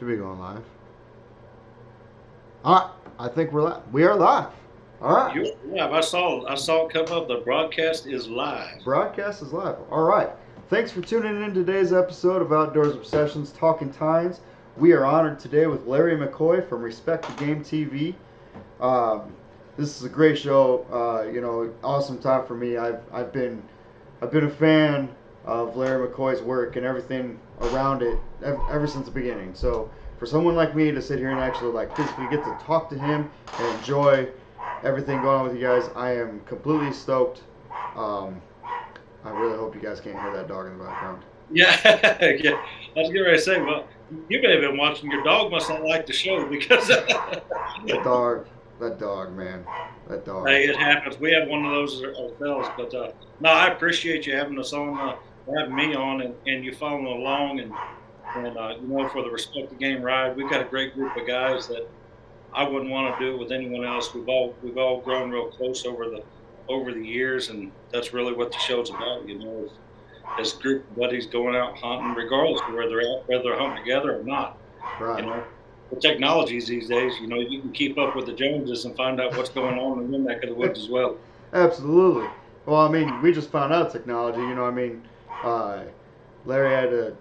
Should be going live. All right. I think we're live. We are live. All right. You're live. I saw it come up. The broadcast is live. Broadcast is live. All right. Thanks for tuning in today's episode of Outdoors Obsessions Talking Tines. We are honored today with Larry McCoy from Respect the Game TV. Um, this is a great show. Awesome time for me. I've been a fan of Larry McCoy's work and everything around it ever since the beginning. So for someone like me to sit here and actually like physically get to talk to him and enjoy everything going on with you guys, I am completely stoked. Um, I really hope you guys can't hear that dog in the background. Yeah, yeah. I was getting ready to say, well, you may have been watching. Your dog must not like the show because That dog, that dog, man, that dog. hey, it happens. We have one of those ourselves. But no, I appreciate you having us on, having me on, and you following along, and for the Respect the Game ride, we've got a great group of guys that I wouldn't want to do it with anyone else. We've all grown real close over the years, and that's really what the show's about. As a group of buddies going out hunting, regardless of where they're at, whether they're hunting together or not. You Right. know, the technologies these days, you can keep up with the Joneses and find out what's going on in your neck of the woods as well. Absolutely. Well, I mean, we just found out technology. Uh, Larry had to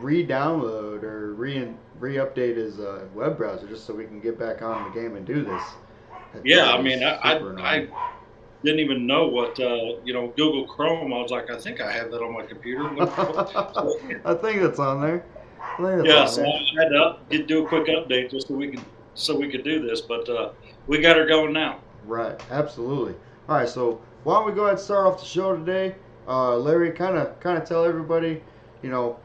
re-download or re-update his web browser just so we can get back on the game and do this. Yeah, That I is mean, super annoying. I didn't even know what Google Chrome. I was like, I think I have that on my computer. I think that's on there. I think that's Yeah, on so there. I had to do a quick update just so we could do this, but we got her going now. Right. Absolutely. All right. So why don't we go ahead and start off the show today? Larry, kind of tell everybody, you know,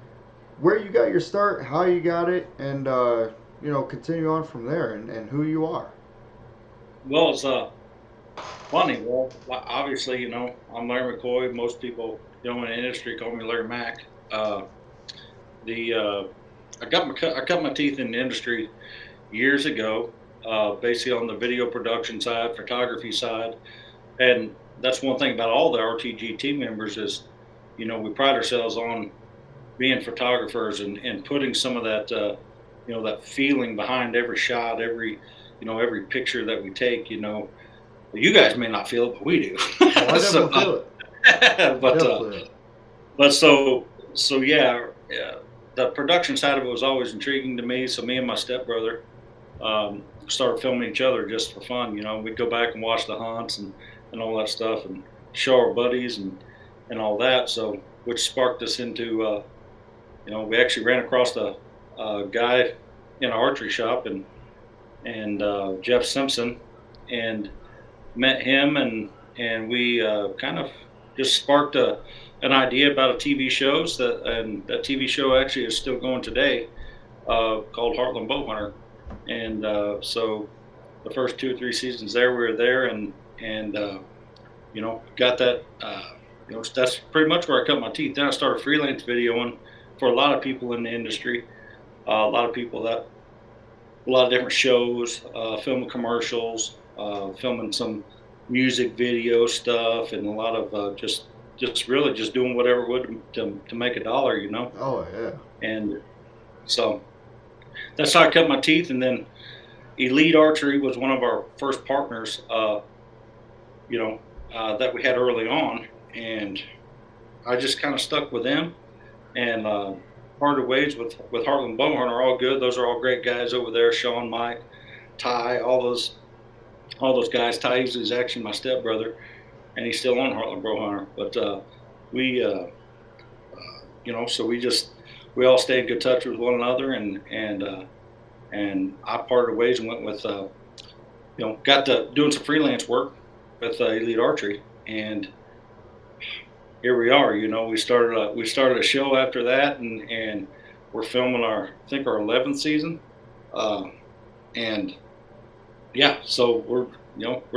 where you got your start, how you got it, and continue on from there, and who you are. Well, it's funny. Well, obviously, I'm Larry McCoy. Most people, in the industry call me Larry Mac. The I cut my teeth in the industry years ago, basically on the video production side, photography side, and that's one thing about all the RTG team members is, we pride ourselves on being photographers and putting some of that, that feeling behind every shot, every picture that we take. You guys may not feel it, but we Oh, I do. so, definitely feel it. I but definitely feel it. yeah, the production side of it was always intriguing to me. So me and my stepbrother started filming each other just for fun. We'd go back and watch the hunts and all that stuff and show our buddies and all that. So which sparked us into we actually ran across a guy in an archery shop and Jeff Simpson and met him and we kind of just sparked an idea about a TV shows and that TV show actually is still going today, called Heartland Bowhunter, and so the first 2 or 3 seasons there we were there and got that. That's pretty much where I cut my teeth. Then I started freelance videoing for a lot of people in the industry, a lot of people that a lot of different shows, filming commercials, filming some music video stuff, and a lot of just really just doing whatever it would to make a dollar. Oh yeah. And so that's how I cut my teeth. And then Elite Archery was one of our first partners, that we had early on, and I just kind of stuck with them and parted ways with Heartland Bowhunter. All good. Those are all great guys over there. Sean, Mike, Ty, all those guys. Ty is actually my stepbrother, and he's still on Heartland Bowhunter. But so we all stayed in good touch with one another, and I parted ways and went with got to doing some freelance work with Elite Archery, and here we are. We started a show after that, and we're filming I think our 11th season, uh, and yeah, so we're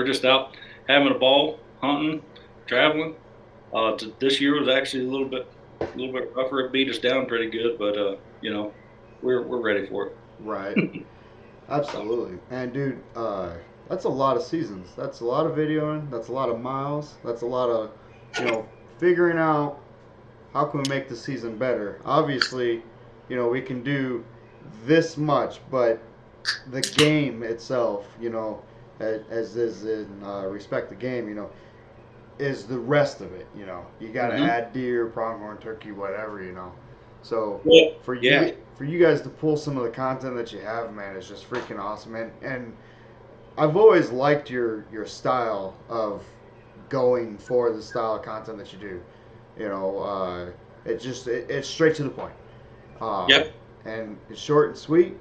just out having a ball, hunting, traveling. This year was actually a little bit rougher. It beat us down pretty good, but we're ready for Right. it. So Absolutely. And dude, that's a lot of seasons. That's a lot of videoing. That's a lot of miles. That's a lot of, figuring out how can we make the season better. Obviously, we can do this much, but the game itself, as is in Respect the Game, is the rest of it. You got to Mm-hmm. add deer, pronghorn, turkey, whatever. So Well, for yeah. you guys to pull some of the content that you have, man, is just freaking awesome. And I've always liked your style of going for the style of content that you do. It's straight to the point, um, Yep. and it's short and sweet.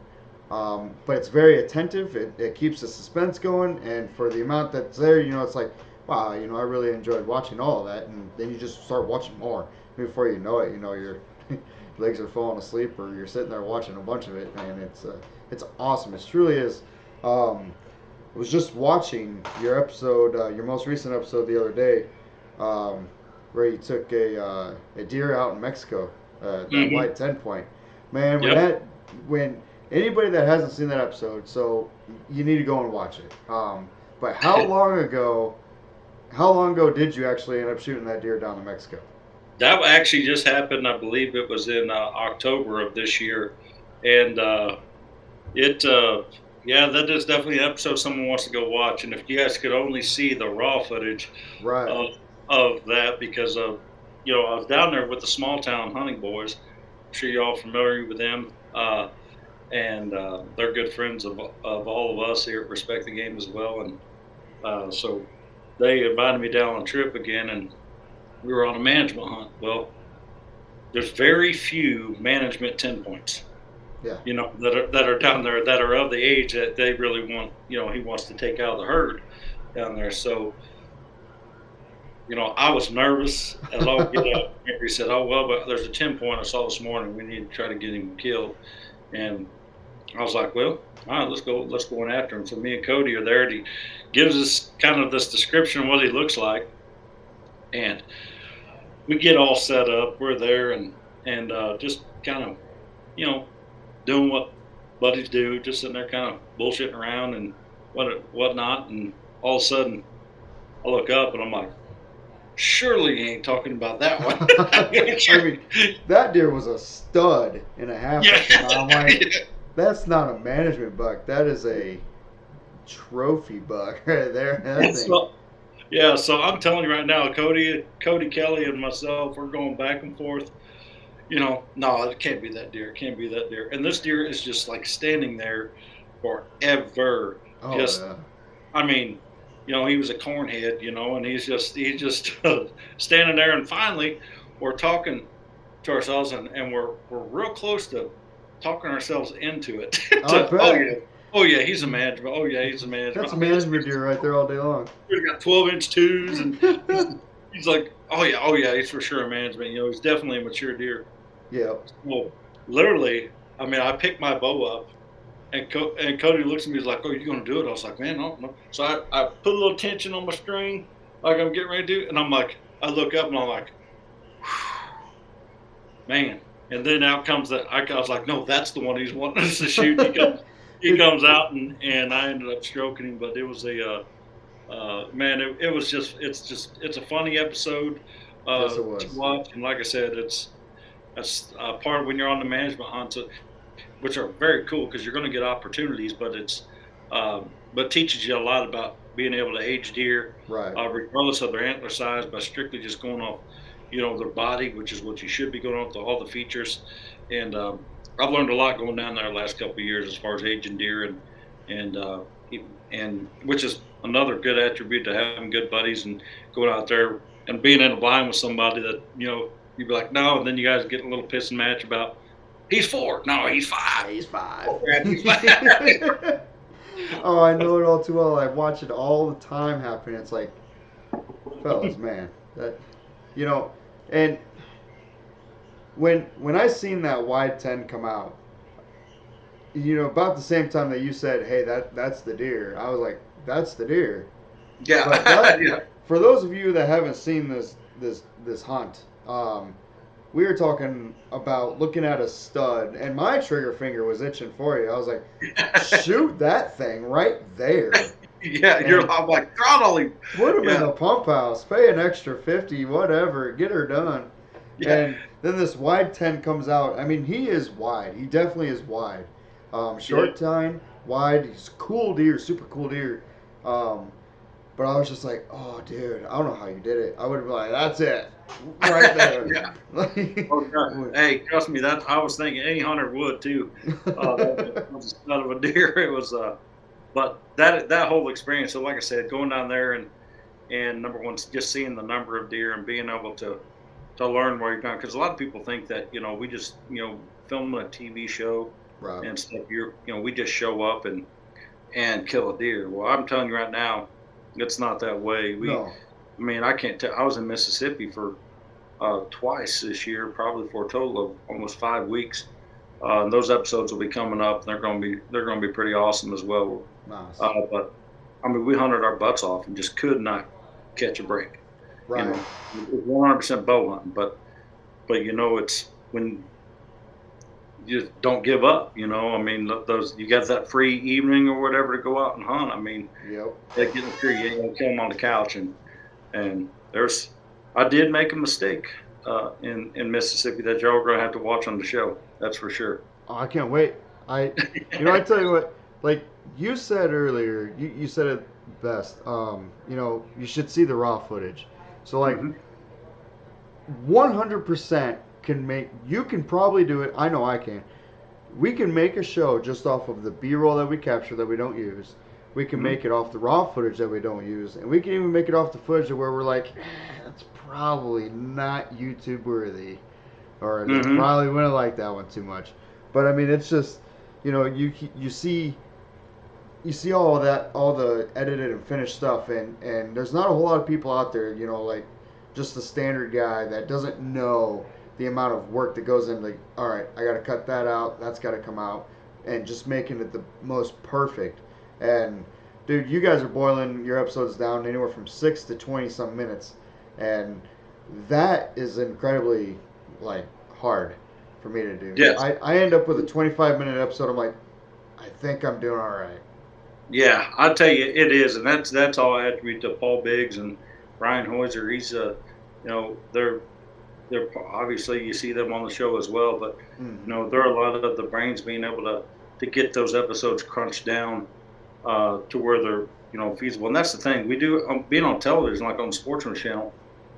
But it's very attentive. It keeps the suspense going, and for the amount that's there, it's like, wow, I really enjoyed watching all of that, and then you just start watching more. Before you know it, your legs are falling asleep, or you're sitting there watching a bunch of it, and it's awesome. It truly is. I was just watching your episode, your most recent episode the other day, um, where you took a deer out in Mexico, that Mm-hmm. white 10 point. Man, Yep. when anybody that hasn't seen that episode, so you need to go and watch it. But how long ago did you actually end up shooting that deer down in Mexico? That actually just happened. I believe it was in October of this year, and it yeah, that is definitely an episode someone wants to go watch. And if you guys could only see the raw footage Right. of that, because of I was down there with the small town hunting boys. I'm sure you're all familiar with them. And they're good friends of all of us here at Respect the Game as well. And so they invited me down on a trip again, and we were on a management hunt. Well, there's very few management 10 points, Yeah. that are down there that are of the age that they really want. He wants to take out of the herd down there. So I was nervous as all get out. He said, "Oh well, but there's a 10 point I saw this morning. We need to try to get him killed." And I was like, "Well, all right, let's go on after him." So me and Cody are there, and he gives us kind of this description of what he looks like, and we get all set up. We're there, and just kind of you know doing what buddies do, just sitting there kind of bullshitting around and whatnot. And all of a sudden, I look up and I'm like, "Surely he ain't talking about that one." I mean, that deer was a stud and a half Yeah. up to now. I'm like, that's not a management buck. That is a trophy buck right there. That thing. So, yeah, so I'm telling you right now, Cody Kelly and myself, we're going back and forth. No, it can't be that deer. It can't be that deer. And this deer is just like standing there forever. Oh Just, yeah. I mean, he was a cornhead, and he's just standing there. And finally, we're talking to ourselves, and we're real close to talking ourselves into it. I bet. Oh yeah, he's a management. Oh yeah, he's a management. That's a I mean, this management deer right there all day long. he's got 12-inch twos, and he's like, oh yeah, he's for sure a management. He's definitely a mature deer. Yeah. Well, literally, I mean, I picked my bow up, and Cody looks at me, he's like, "Oh, you gonna do it?" I was like, "Man, I don't know." So I put a little tension on my string, like I'm getting ready to do, and I'm like, I look up and I'm like, man. And then out comes that. I was like, no, that's the one he's wanting us to shoot. He comes out, and I ended up stroking him, but it was man, it was it's a funny episode Yes, it to was. watch. And like I said, that's part of when you're on the management hunts, which are very cool because you're going to get opportunities, but teaches you a lot about being able to age deer, Right. regardless of their antler size, by strictly just going off, their body, which is what you should be going off, all the features. And I've learned a lot going down there the last couple of years as far as aging deer, and and which is another good attribute to having good buddies and going out there and being in a blind with somebody that you'd be like, no, and then you guys get a little piss and match about, he's 4, no, he's 5. He's 5. Oh, man, he's 5. Oh, I know it all too well. I watch it all the time happen. It's like, fellas, man, that you know, and when I seen that wide 10 come out, about the same time that you said, "Hey, that's the deer," I was like, "That's the deer." But Yeah. that, Yeah. for those of you that haven't seen this hunt, we were talking about looking at a stud, and my trigger finger was itching for you. I was like, "Shoot that thing right there." Yeah, And I'm like, throttle him. put him in Yeah. the pump house, pay an extra 50, whatever, get her done. Yeah. And then this wide 10 comes out. I mean, he is wide. He definitely is wide. Short tine, wide, he's cool deer, super cool deer. Um, but I was just like, oh, dude, I don't know how you did it. I would have been like, that's it, right there. Yeah. Oh, hey, trust me, that I was thinking any hunter would too. That was a son of a deer. It was, but that whole experience. So, like I said, going down there and number one, just seeing the number of deer and being able to learn where you're going. Because a lot of people think that we just film a TV show Right. and stuff. We just show up and kill a deer. Well, I'm telling you right now, it's not that way. No. I mean, I can't tell. I was in Mississippi for twice this year, probably for a total of almost 5 weeks. And those episodes will be coming up. They're going to be pretty awesome as well. Nice. But I mean, we hunted our butts off and just could not catch a break. Right. It was 100% bow hunting, but it's when you just don't give up. I mean, those you got that free evening or whatever to go out and hunt. I mean, Yep. they get in the tree, you ain't gonna kill them on the couch, and I did make a mistake in Mississippi that y'all are gonna have to watch on the show. That's for sure. Oh, I can't wait. I tell you what, like you said earlier, you said it best. You should see the raw footage. So like, Hmm. 100% you can probably do it. I know I can. We can make a show just off of the B-roll that we capture that we don't use. We can Hmm. make it off the raw footage that we don't use, and we can even make it off the footage where we're like, that's probably not YouTube worthy, or they Hmm. probably wouldn't like that one too much. But I mean, it's just, you see all of that, all the edited and finished stuff, and there's not a whole lot of people out there, like just the standard guy that doesn't know the amount of work that goes into, like, all right, I got to cut that out, that's got to come out, and just making it the most perfect. And dude, you guys are boiling your episodes down anywhere from 6 to 20 some minutes, and that is incredibly like hard for me to do. Yes. I end up with a 25-minute episode. I'm like, I think I'm doing all right. Yeah, I tell you, it is, and that's all I attribute to Paul Biggs and Brian Hoiser. He's they're obviously you see them on the show as well, but Mm-hmm. there are a lot of the brains being able to get those episodes crunched down to where they're feasible. And that's the thing we do being on television, like on the Sportsman Channel.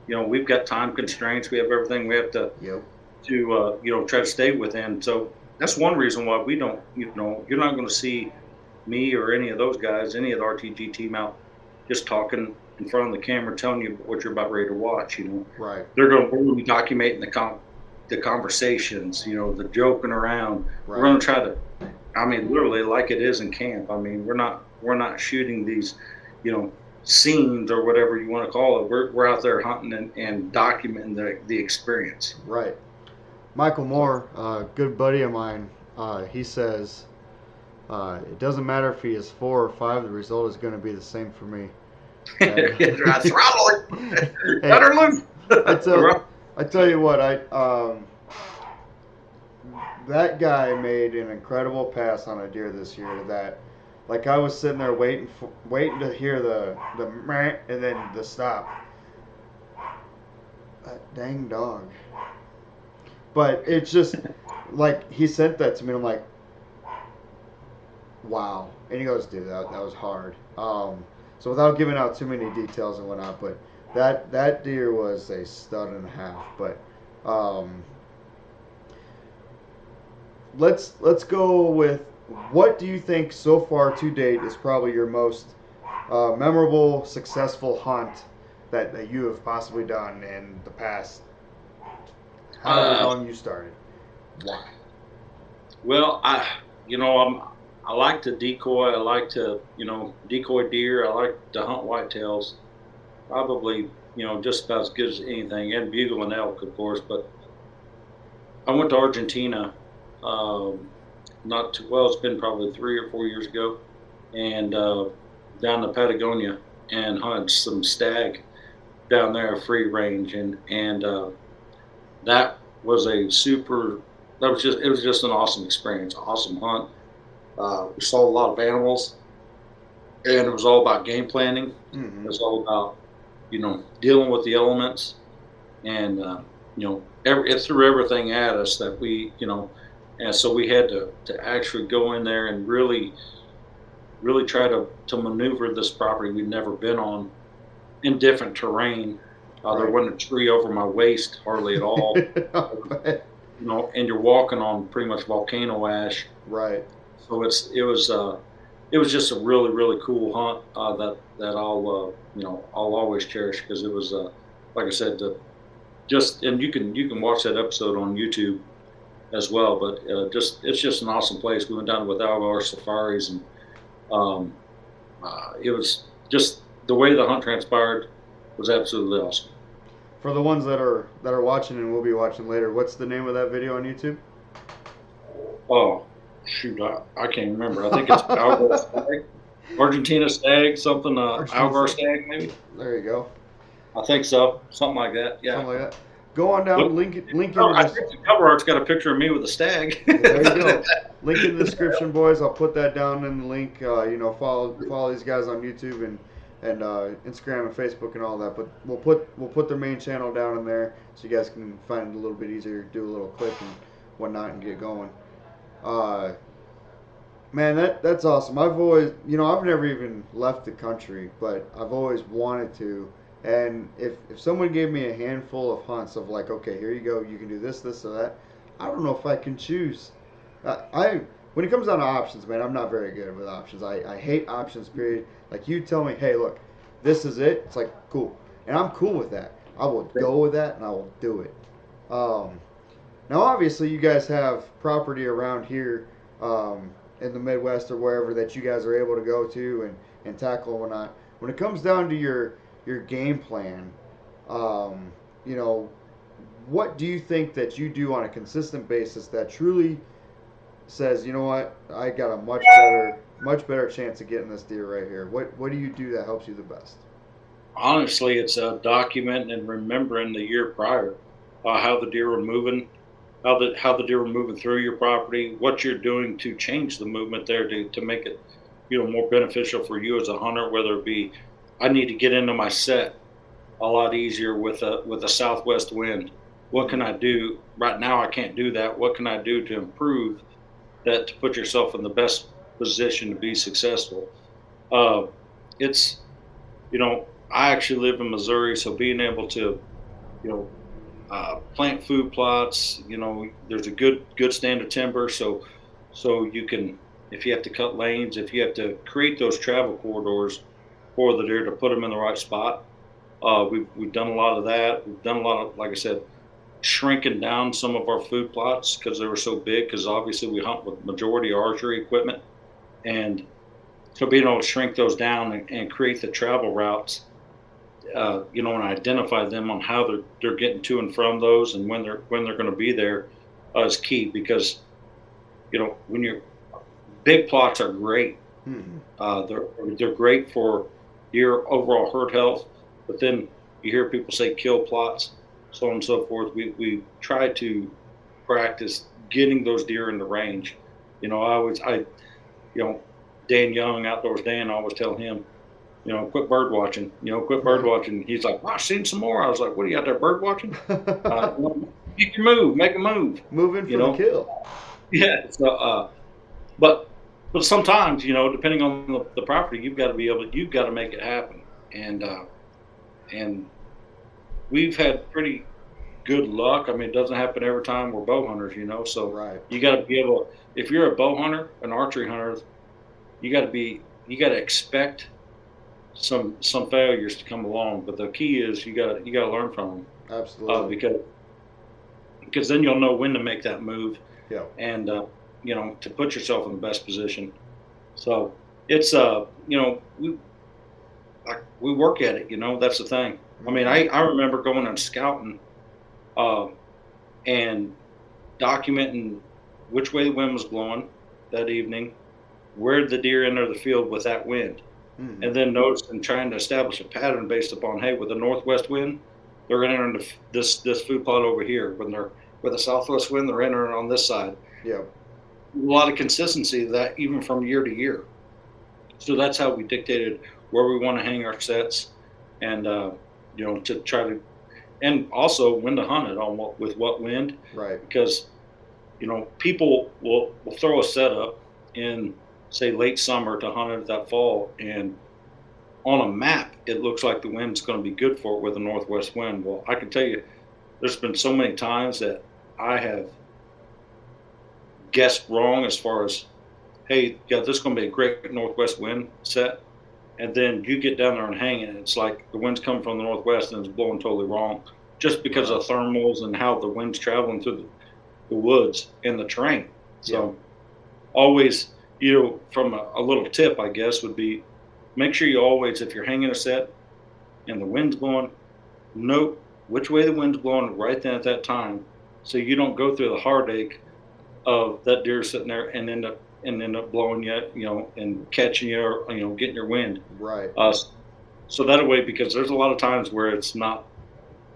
We've got time constraints. We have everything we have Yep. to try to stay within. So that's one reason why we don't. You're not going to see me or any of those guys, any of the RTG team out just talking in front of the camera, telling you what you're about ready to watch. Right. They're going to be documenting the conversations, the joking around. Right. We're going to try to, I mean, literally like it is in camp. I mean, we're not shooting these, scenes or whatever you want to call it. We're out there hunting and documenting the experience. Right. Michael Moore, good buddy of mine, he says, it doesn't matter if he is 4 or 5, the result is going to be the same for me. Throttle it. Hey, Cut her loose. I tell you what, that guy made an incredible pass on a deer this year that, like, I was sitting there waiting to hear the meh and then the stop. That dang dog. But it's just like he sent that to me and I'm like, wow. And he goes, dude, that was hard. So without giving out too many details and whatnot, but that deer was a stud and a half. But let's go with, what do you think so far to date is probably your most memorable, successful hunt that you have possibly done in the past however long you started? Why? Well, I like to decoy. I like to decoy deer. I like to hunt whitetails. Probably just about as good as anything, and bugle and elk, of course. But I went to Argentina. Not too well. It's been probably 3 or 4 years ago, and down to Patagonia and hunted some stag down there, free range, and that was a super. It was just an awesome experience, awesome hunt. We saw a lot of animals, and it was all about game planning. Mm-hmm. It was all about dealing with the elements, and it threw everything at us that we and so we had to actually go in there and really try to maneuver this property we'd never been on in different terrain. There Right. wasn't a tree over my waist hardly at all, I bet. and you're walking on pretty much volcano ash. Right. So it was just a really cool hunt that I'll always cherish because it was like I said, just and you can watch that episode on YouTube as well. But just it's just an awesome place. We went down with Algar safaris, and um, it was just the way the hunt transpired was absolutely awesome. For the ones that are watching and will be watching later, what's the name of that video on YouTube? Oh shoot, I can't remember. I think it's Algar stag, Argentina stag, something Argentine Algar Stag. stag maybe. There you go. I think so, something like that. Yeah. Something like that. Go on down. Look, Link oh, into I this. think the cover art's got a picture of me with a stag. There you go. Link in the description, boys. I'll put that down in the link. Follow these guys on YouTube and Instagram and Facebook and all that. But we'll put their main channel down in there so you guys can find it a little bit easier. Do a little click and whatnot and get going. Uh, Man, that's awesome. I've always, I've never even left the country, but I've always wanted to. And if someone gave me a handful of hunts of like, okay, here you go, you can do this, this, or that, I don't know if I can choose. I when it comes down to options, man, I'm not very good with options. I hate options. Period. Like you tell me, hey, look, this is it. It's like cool, and I'm cool with that. I will go with that, and I will do it. Um, Now, obviously, you guys have property around here in the Midwest or wherever that you guys are able to go to and tackle and whatnot. When it comes down to your game plan, um, you know, what do you think that you do on a consistent basis that truly says, you know what, I got a much better chance of getting this deer right here? What do you do that helps you the best? Honestly, it's documenting and remembering the year prior, how the deer were moving, how the deer were moving through your property, what you're doing to change the movement there to make it, more beneficial for you as a hunter. Whether it be, I need to get into my set a lot easier with a southwest wind. What can I do right now? I can't do that. What can I do to improve that to put yourself in the best position to be successful? Uh, it's I actually live in Missouri, so being able to you know plant food plots. There's a good stand of timber, so you can, if you have to cut lanes, if you have to create those travel corridors for the deer to put them in the right spot. We've done a lot of that. We've done a lot of, like I said, shrinking down some of our food plots because they were so big. Because obviously we hunt with majority archery equipment, and so being able to shrink those down and create the travel routes, and identify them on how they're getting to and from those, and when they're going to be there, is key. Because when you're big plots are great. Hmm. They're great for your overall herd health, but then you hear people say kill plots, so on and so forth. We try to practice getting those deer in the range. You know Dan Young, Outdoors Dan, I always tell him, quit bird watching. Quit bird Right. watching. He's like, well, I've seen some more. I was like, what are you out there bird watching? Make your move, make a move. Moving You for the know, kill. yeah. So, but sometimes, depending on the property, you've got to make it happen. And we've had pretty good luck. I mean, it doesn't happen every time we're bow hunters, so Right. you got to be able, if you're a bow hunter, an archery hunter, you got to expect some failures to come along. But the key is you got to learn from them, Absolutely. because then you'll know when to make that move, Yeah. and to put yourself in the best position. So it's we work at it. That's the thing. I mean, Hmm. I remember going and scouting, uh, and documenting which way the wind was blowing that evening, where the deer enter the field with that wind, Hmm. and then notice and trying to establish a pattern based upon, hey, with the northwest wind, they're going to enter this food plot over here. When they're with the southwest wind, they're entering on this side. Yeah. A lot of consistency of that even from year to year. So that's how we dictated where we want to hang our sets, and to try to, and also when to hunt it on with what wind, Right. because People will throw a setup in, say, late summer to hunt it that fall, and on a map, it looks like the wind's going to be good for it with a northwest wind. Well, I can tell you, there's been so many times that I have guessed wrong as far as, hey, yeah, this is going to be a great northwest wind set. And then you get down there and hang it. It's like the wind's coming from the northwest and it's blowing totally wrong just because Wow. of thermals and how the wind's traveling through the woods and the terrain. Yeah. So, always, from a little tip, I guess, would be make sure you always, if you're hanging a set and the wind's blowing, note which way the wind's blowing right then at that time, so you don't go through the heartache of that deer sitting there and end up blowing you, and catching you, or getting your wind. Right. Uh, so that way, because there's a lot of times where it's not.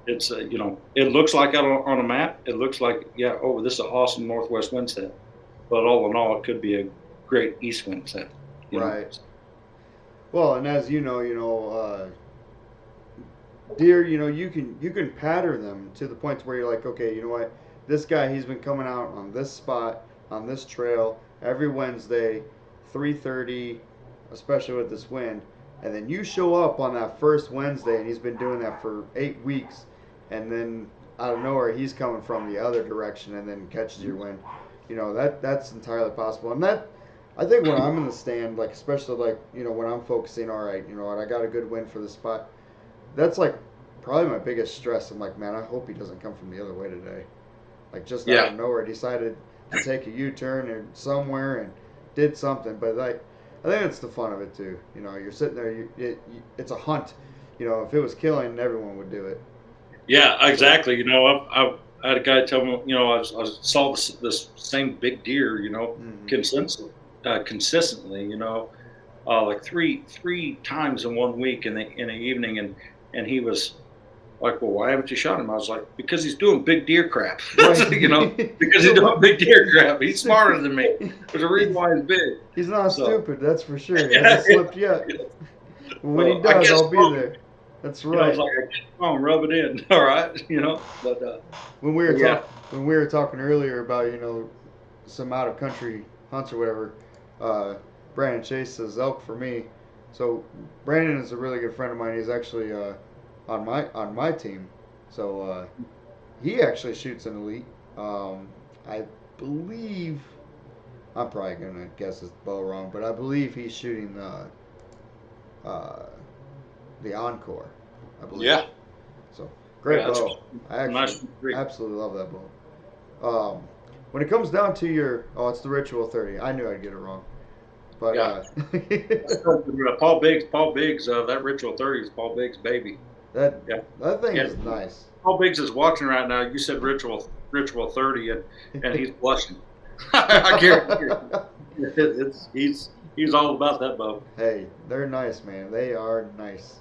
It's it looks like on a map, it looks like, yeah, oh, this is an awesome northwest wind set, but all in all, it could be a great east wind set. You know. Right. Well, and as deer, you can pattern them to the point where you're like, okay, you know what, this guy, he's been coming out on this spot on this trail every Wednesday, 3:30, especially with this wind, and then you show up on that first Wednesday, and he's been doing that for 8 weeks, and then out of nowhere he's coming from the other direction and then catches your wind. That's entirely possible, and that. I think when I'm in the stand, like especially like when I'm focusing, all right, I got a good wind for the spot. That's like probably my biggest stress. I'm like, man, I hope he doesn't come from the other way today. Like just out Yeah, of nowhere, decided to take a U-turn or somewhere and did something. But like, I think it's the fun of it too. You're sitting there. It's a hunt. If it was killing, everyone would do it. yeah, So, exactly. I had a guy tell me, I saw this same big deer, mm-hmm. consistently, like three times in one week in the evening, and he was like, well, why haven't you shot him? I was like, because he's doing big deer crap. Right. Because he's doing big deer crap. He's smarter than me. There's a reason he's, why he's big. he's not So, stupid, that's for sure. He hasn't yeah, slipped yet. When he so I does, guess I'll be there. That's I was right. like, come on, rub it in. All right, but When we were but yeah, when we were talking earlier about some out of country hunts or whatever, uh, Brandon Chase says elk for me. So Brandon is a really good friend of mine. He's actually on my team. So he actually shoots an elite. I believe I'm probably gonna guess his bow wrong, but I believe he's shooting uh, the Encore. I believe. yeah, So yeah. great That's bow. I actually nice. Great. absolutely love that bow. When it comes down to it's the Ritual 30. I knew I'd get it wrong, but Yeah. Paul Biggs, that Ritual 30 is Paul Biggs' baby. that Yeah, that thing yeah. is nice. Paul Biggs is watching right now. You said Ritual 30, and he's blushing. I guarantee you. He's all about that bow. Hey, they're nice, man. They are nice.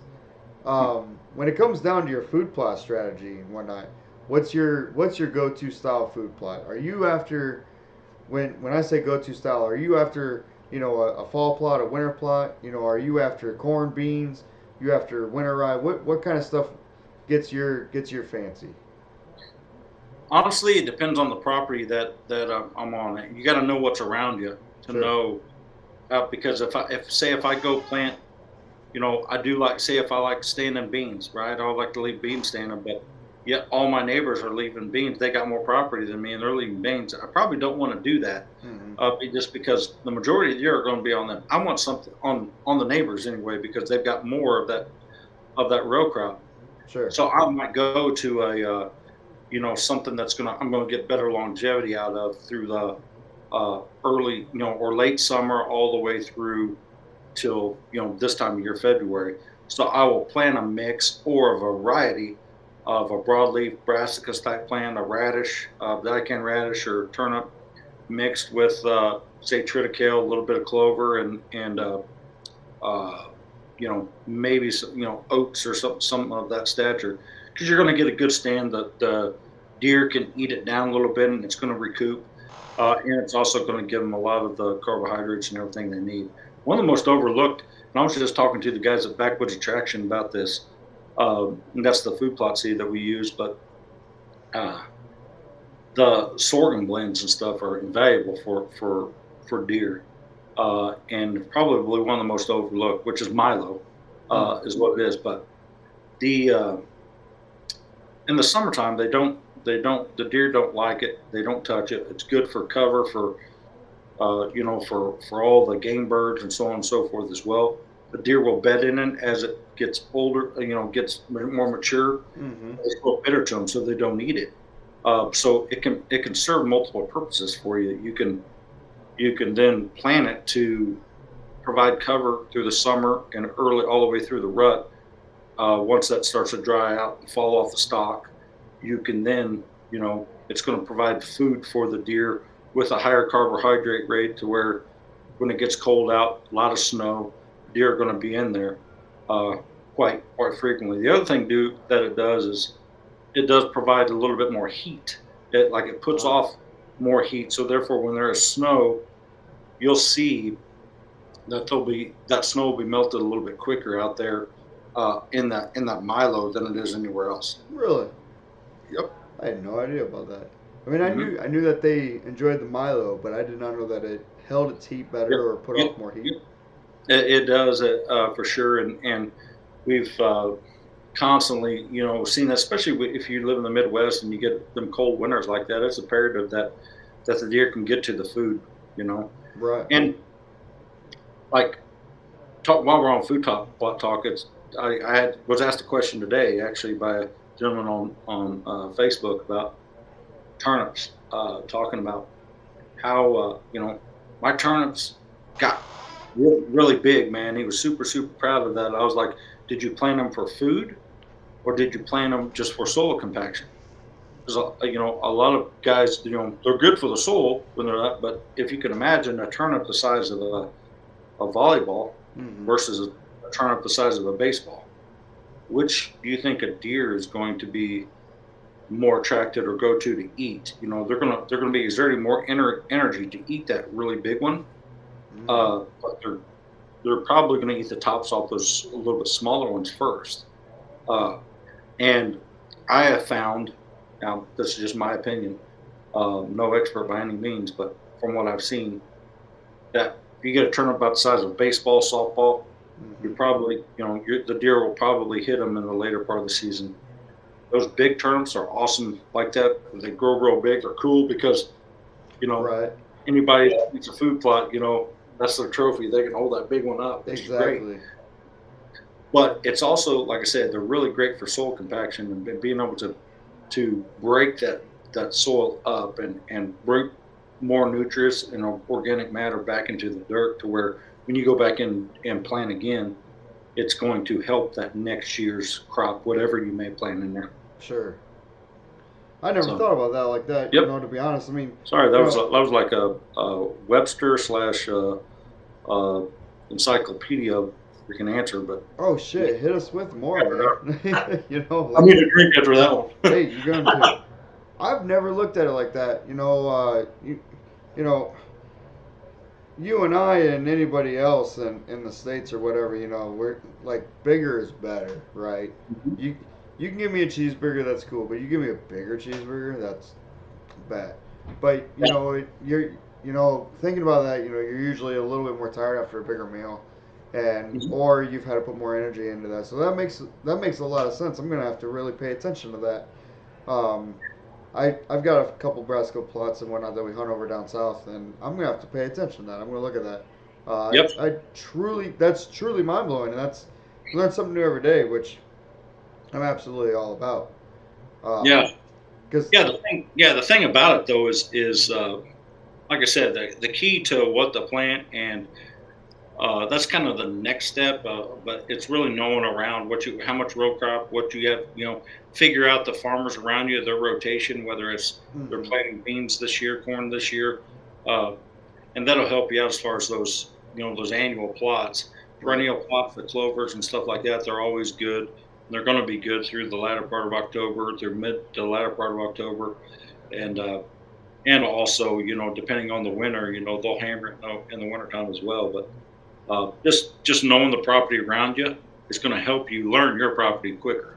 When it comes down to your food plot strategy and whatnot, what's your go-to style food plot? Are you after when I say go-to style, are you after a fall plot, a winter plot? Are you after corn, beans? You after winter rye? What kind of stuff gets your fancy? Honestly, it depends on the property that I'm on. You got to know what's around you to Sure, know, because if I go plant, I do like, say, if I like standing beans, right? I like to leave beans standing, but yet all my neighbors are leaving beans. They got more property than me, and they're leaving beans. I probably don't want to do that, hmm just because the majority of the year are going to be on them. I want something on the neighbors anyway, because they've got more of that row crop. sure, So I might go to something I'm gonna get better longevity out of through the early, or late summer all the way through till this time of year, February. So I will plant a mix or a variety of a broadleaf brassicas type plant, a radish, daikon radish or turnip, mixed with say triticale, a little bit of clover, and maybe some, oats or something of that stature, because you're going to get a good stand that the deer can eat it down a little bit, and it's going to recoup, and it's also going to give them a lot of the carbohydrates and everything they need. One of the most overlooked, and I was just talking to the guys at Backwoods Attraction about this, and that's the food plot seed that we use, but uh, the sorghum blends and stuff are invaluable for deer, and probably one of the most overlooked, which is Milo, Hmm. is what it is. But the in the summertime, the deer don't like it. They don't touch it. It's good for cover for for all the game birds and so on and so forth as well. The deer will bed in it as it gets older, gets more mature. Hmm. It's a little bitter to them, so they don't eat it. So it can serve multiple purposes for you. You can then plan it to provide cover through the summer and early all the way through the rut. Once that starts to dry out and fall off the stalk, you can then, it's going to provide food for the deer with a higher carbohydrate rate to where when it gets cold out, a lot of snow, deer are going to be in there uh, quite frequently. The other thing that it does is it does provide a little bit more heat. It puts Ah, off more heat, so therefore when there is snow, you'll see that snow will be melted a little bit quicker out there in that Milo than it is anywhere else. really? Yep. I had no idea about that. I mean, I Hmm. knew I knew that they enjoyed the Milo, but I did not know that it held its heat Yep. better or put Yep. off more heat. Yep. It does for sure, and we've constantly, seen that, especially if you live in the Midwest and you get them cold winters like that. It's imperative that the deer can get to the food, Right. and like while we're on food talk, was asked a question today actually by a gentleman on Facebook about turnips, talking about how my turnips got really big. Man, he was super proud of that. I was like, did you plant them for food or did you plant them just for soil compaction? Because a lot of guys, they're good for the soil when they're up, but if you can imagine a turnip the size of a volleyball Hmm. versus a turnip the size of a baseball, which do you think a deer is going to be more attracted or go to eat? They're gonna be exerting more energy to eat that really big one, Mm. but they're probably going to eat the tops off those a little bit smaller ones first. Uh, and I have found, now this is just my opinion, no expert by any means, but from what I've seen, that if you get a turnip about the size of a baseball, softball, Hmm. you're probably, the deer will probably hit them in the later part of the season. Those big turnips are awesome like that. They grow real big. They're cool because, you know, Right. anybody that eats a food plot, that's their trophy. They can hold that big one up, which is great. Exactly. But it's also, like I said, they're really great for soil compaction and being able to break that soil up and bring more nutrients and organic matter back into the dirt to where when you go back in and plant again, it's going to help that next year's crop, whatever you may plant in there. Sure. I never So, thought about that like that. yep. To be honest, I mean, Sorry, you know, that was like a Webster slash uh, encyclopedia freaking answer, but oh yeah, shit, hit us with more, man. I Like, need a drink after that one. hey, you're going to. I've never looked at it like that. You know, you and I and anybody else in the states or whatever, we're like bigger is better, right? Mhm. You you can give me a cheeseburger, that's cool, but you give me a bigger cheeseburger, that's bad. But Yeah. you're thinking about that, you're usually a little bit more tired after a bigger meal, and Mhm. or you've had to put more energy into that. So that makes a lot of sense. I'm gonna have to really pay attention to that. Um, I've got a couple brassica plots and whatnot that we hunt over down south, and I'm gonna have to pay attention to that. I'm gonna look at that. Yep. That's truly mind blowing, and that's learn something new every day, which I'm absolutely all about. Yeah. Because The thing about it though is like I said, the key to what to plant and that's kind of the next step. But it's really knowing around how much row crop, what you have. Figure out the farmers around you, their rotation, whether it's they're hmm planting beans this year, corn this year, uh, and that'll help you out as far as those annual plots, right, perennial plots, the clovers and stuff like that. They're always good. They're going to be good through the latter part of October, through mid to the latter part of October, and also depending on the winter, they'll hammer it in the wintertime as well. But just knowing the property around you is going to help you learn your property quicker.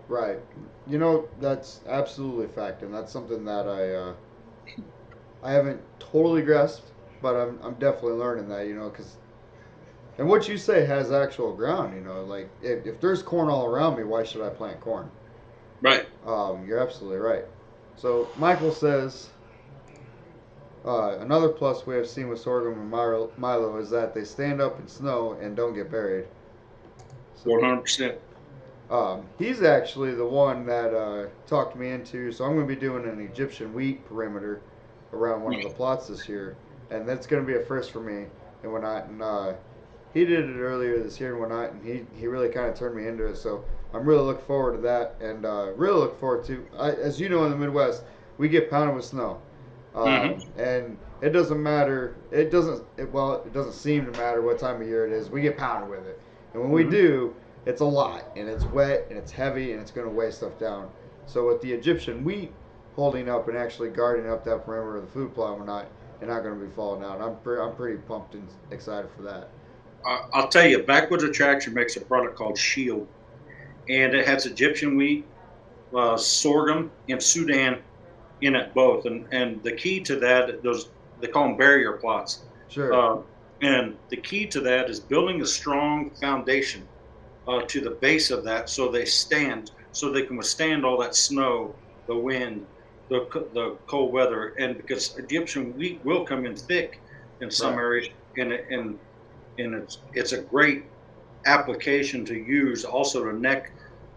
right. That's absolutely a fact, and that's something that I haven't totally grasped, but I'm definitely learning that, because and what you say has actual ground, like if there's corn all around me, why should I plant corn? Right. You're absolutely right. So Michael says another plus we have seen with sorghum and Milo is that they stand up in snow and don't get buried. So 100%. he's actually the one that talked me into. So I'm going to be doing an Egyptian wheat perimeter around one of the plots this year, and that's going to be a first for me and whatnot. And he did it earlier this year and whatnot, and he really kind of turned me into it. So I'm really looking forward to that, and really look forward to. As you know, in the Midwest, we get pounded with snow, Mm-hmm. and it doesn't matter. It doesn't seem to matter what time of year it is. We get pounded with it, and when we Mm-hmm. do, it's a lot, and it's wet, and it's heavy, and it's going to weigh stuff down. So with the Egyptian wheat holding up and actually guarding up that perimeter of the food plot and whatnot, they're not going to be falling out. I'm pretty pumped and excited for that. I'll tell you, Backwoods Attraction makes a product called Shield, and it has Egyptian wheat, sorghum, and Sudan in it both. And the key to that, those they call them barrier plots. Sure. Uh, and the key to that is building a strong foundation to the base of that, so they stand, so they can withstand all that snow, the wind, the cold weather, and because Egyptian wheat will come in thick in some Right. areas, and it's a great application to use also to neck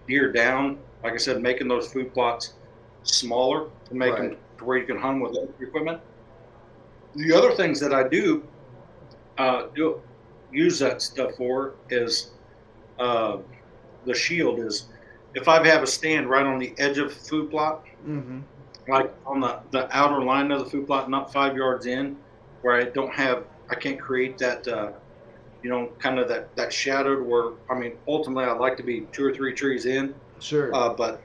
deer down. Like I said, making those food plots smaller to make them Right. to where you can hunt with equipment. The other things that I do use that stuff for is uh, the shield is if I have a stand right on the edge of the food plot, Mm-hmm. like on the outer line of the food plot, not 5 yards in, where I can't create that kind of that shadowed where I mean ultimately I'd like to be 2 or 3 trees in, Sure. but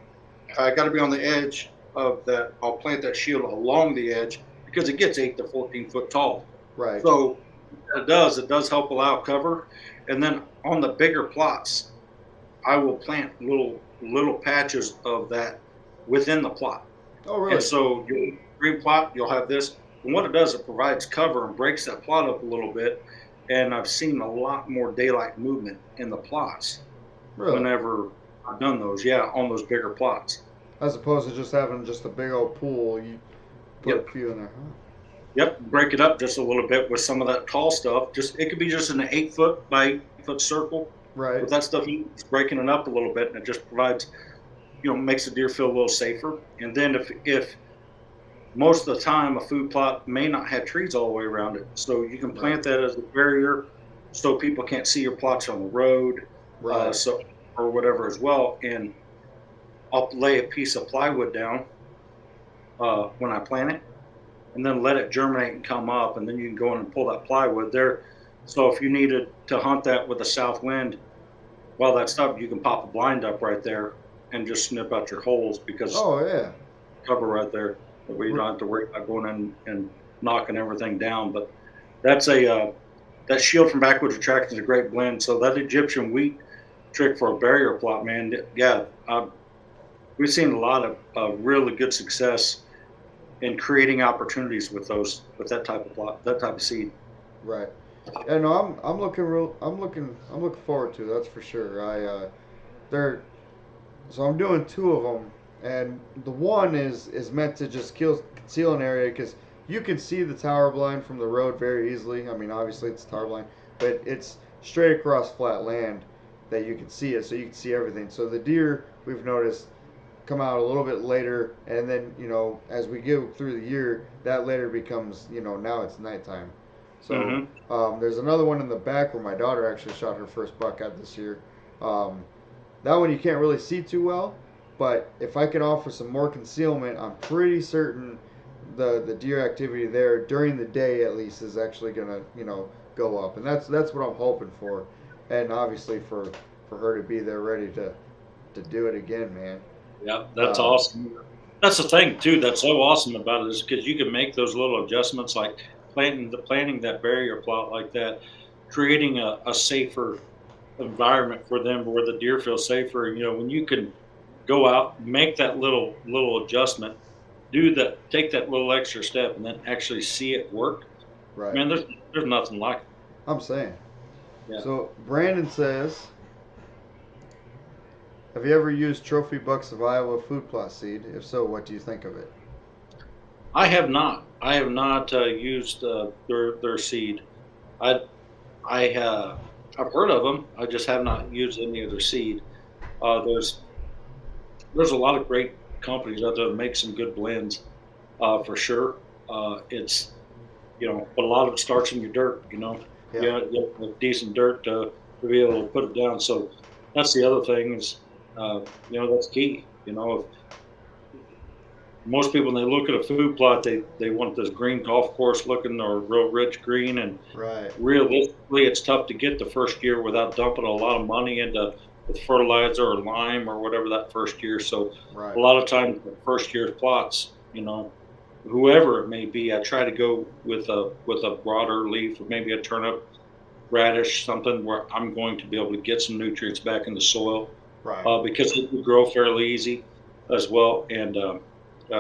I got to be on the edge of that. I'll plant that shield along the edge because it gets 8 to 14 foot tall. Right. So it does help allow cover, and then on the bigger plots I will plant little patches of that within the plot. Oh, And really? so your green plot, you'll have this. And what it does, it provides cover and breaks that plot up a little bit. And I've seen a lot more daylight movement in the plots Really? whenever I've done those. Yeah, on those bigger plots. As opposed to just having just a big old pool, you put a Yep. few in there. Huh? Yep. Break it up just a little bit with some of that tall stuff. Just it could be just an 8 foot by 8 foot circle Right. with that stuff. Just breaking it up a little bit, and it just provides, makes the deer feel a little safer. And then if most of the time a food plot may not have trees all the way around it, so you can Right. plant that as a barrier so people can't see your plots on the road, Right. so or whatever as well. And I'll lay a piece of plywood down when I plant it, and then let it germinate and come up, and then you can go in and pull that plywood there. So if you needed to hunt that with a south wind while that's up, you can pop a blind up right there and just snip out your holes because Oh yeah. cover right there. That way you don't have to worry about going in and knocking everything down. But that's that shield from Backwoods Attraction is a great blend. So that Egyptian wheat trick for a barrier plot, man, yeah, we've seen a lot of really good success in creating opportunities with that type of plot, that type of seed. Right. Yeah. No, I'm looking real. I'm looking forward to it, that's for sure. They're so I'm doing two of them, and the one is meant to just conceal an area because you can see the tower blind from the road very easily. I mean, obviously it's tower blind, but it's straight across flat land that you can see it, so you can see everything. So the deer we've noticed come out a little bit later, and then as we go through the year, that later becomes now it's nighttime. So Mm-hmm. there's another one in the back where my daughter actually shot her first buck at this year. Um, that one you can't really see too well, but if I can offer some more concealment, I'm pretty certain the deer activity there during the day at least is actually gonna go up, and that's what I'm hoping for, and obviously for her to be there ready to do it again, man. Yeah, that's Um, awesome. That's the thing too. That's so awesome about it is because you can make those little adjustments, like planting that barrier plot like that, creating a safer environment for them where the deer feel safer. When you can go out, make that little adjustment, do that, take that little extra step, and then actually see it work. Right. Man, there's nothing like it. I'm saying. Yeah. So Brandon says, have you ever used Trophy Bucks of Iowa food plot seed? If so, what do you think of it? I have not. I have not used their seed. I I I've heard of them. I just have not used any of their seed. There's a lot of great companies out there that make some good blends, for sure. It's but a lot of it starts in your dirt. Yeah. You have decent dirt to be able to put it down. So that's the other thing is, that's key. If most people when they look at a food plot, they want this green golf course looking or real rich green, and Right. realistically, it's tough to get the first year without dumping a lot of money into with fertilizer or lime or whatever that first year. So a Right. lot of times the first year's plots, whoever it may be, I try to go with a broader leaf or maybe a turnip, radish, something where I'm going to be able to get some nutrients back in the soil, Right. because it will grow fairly easy as well. And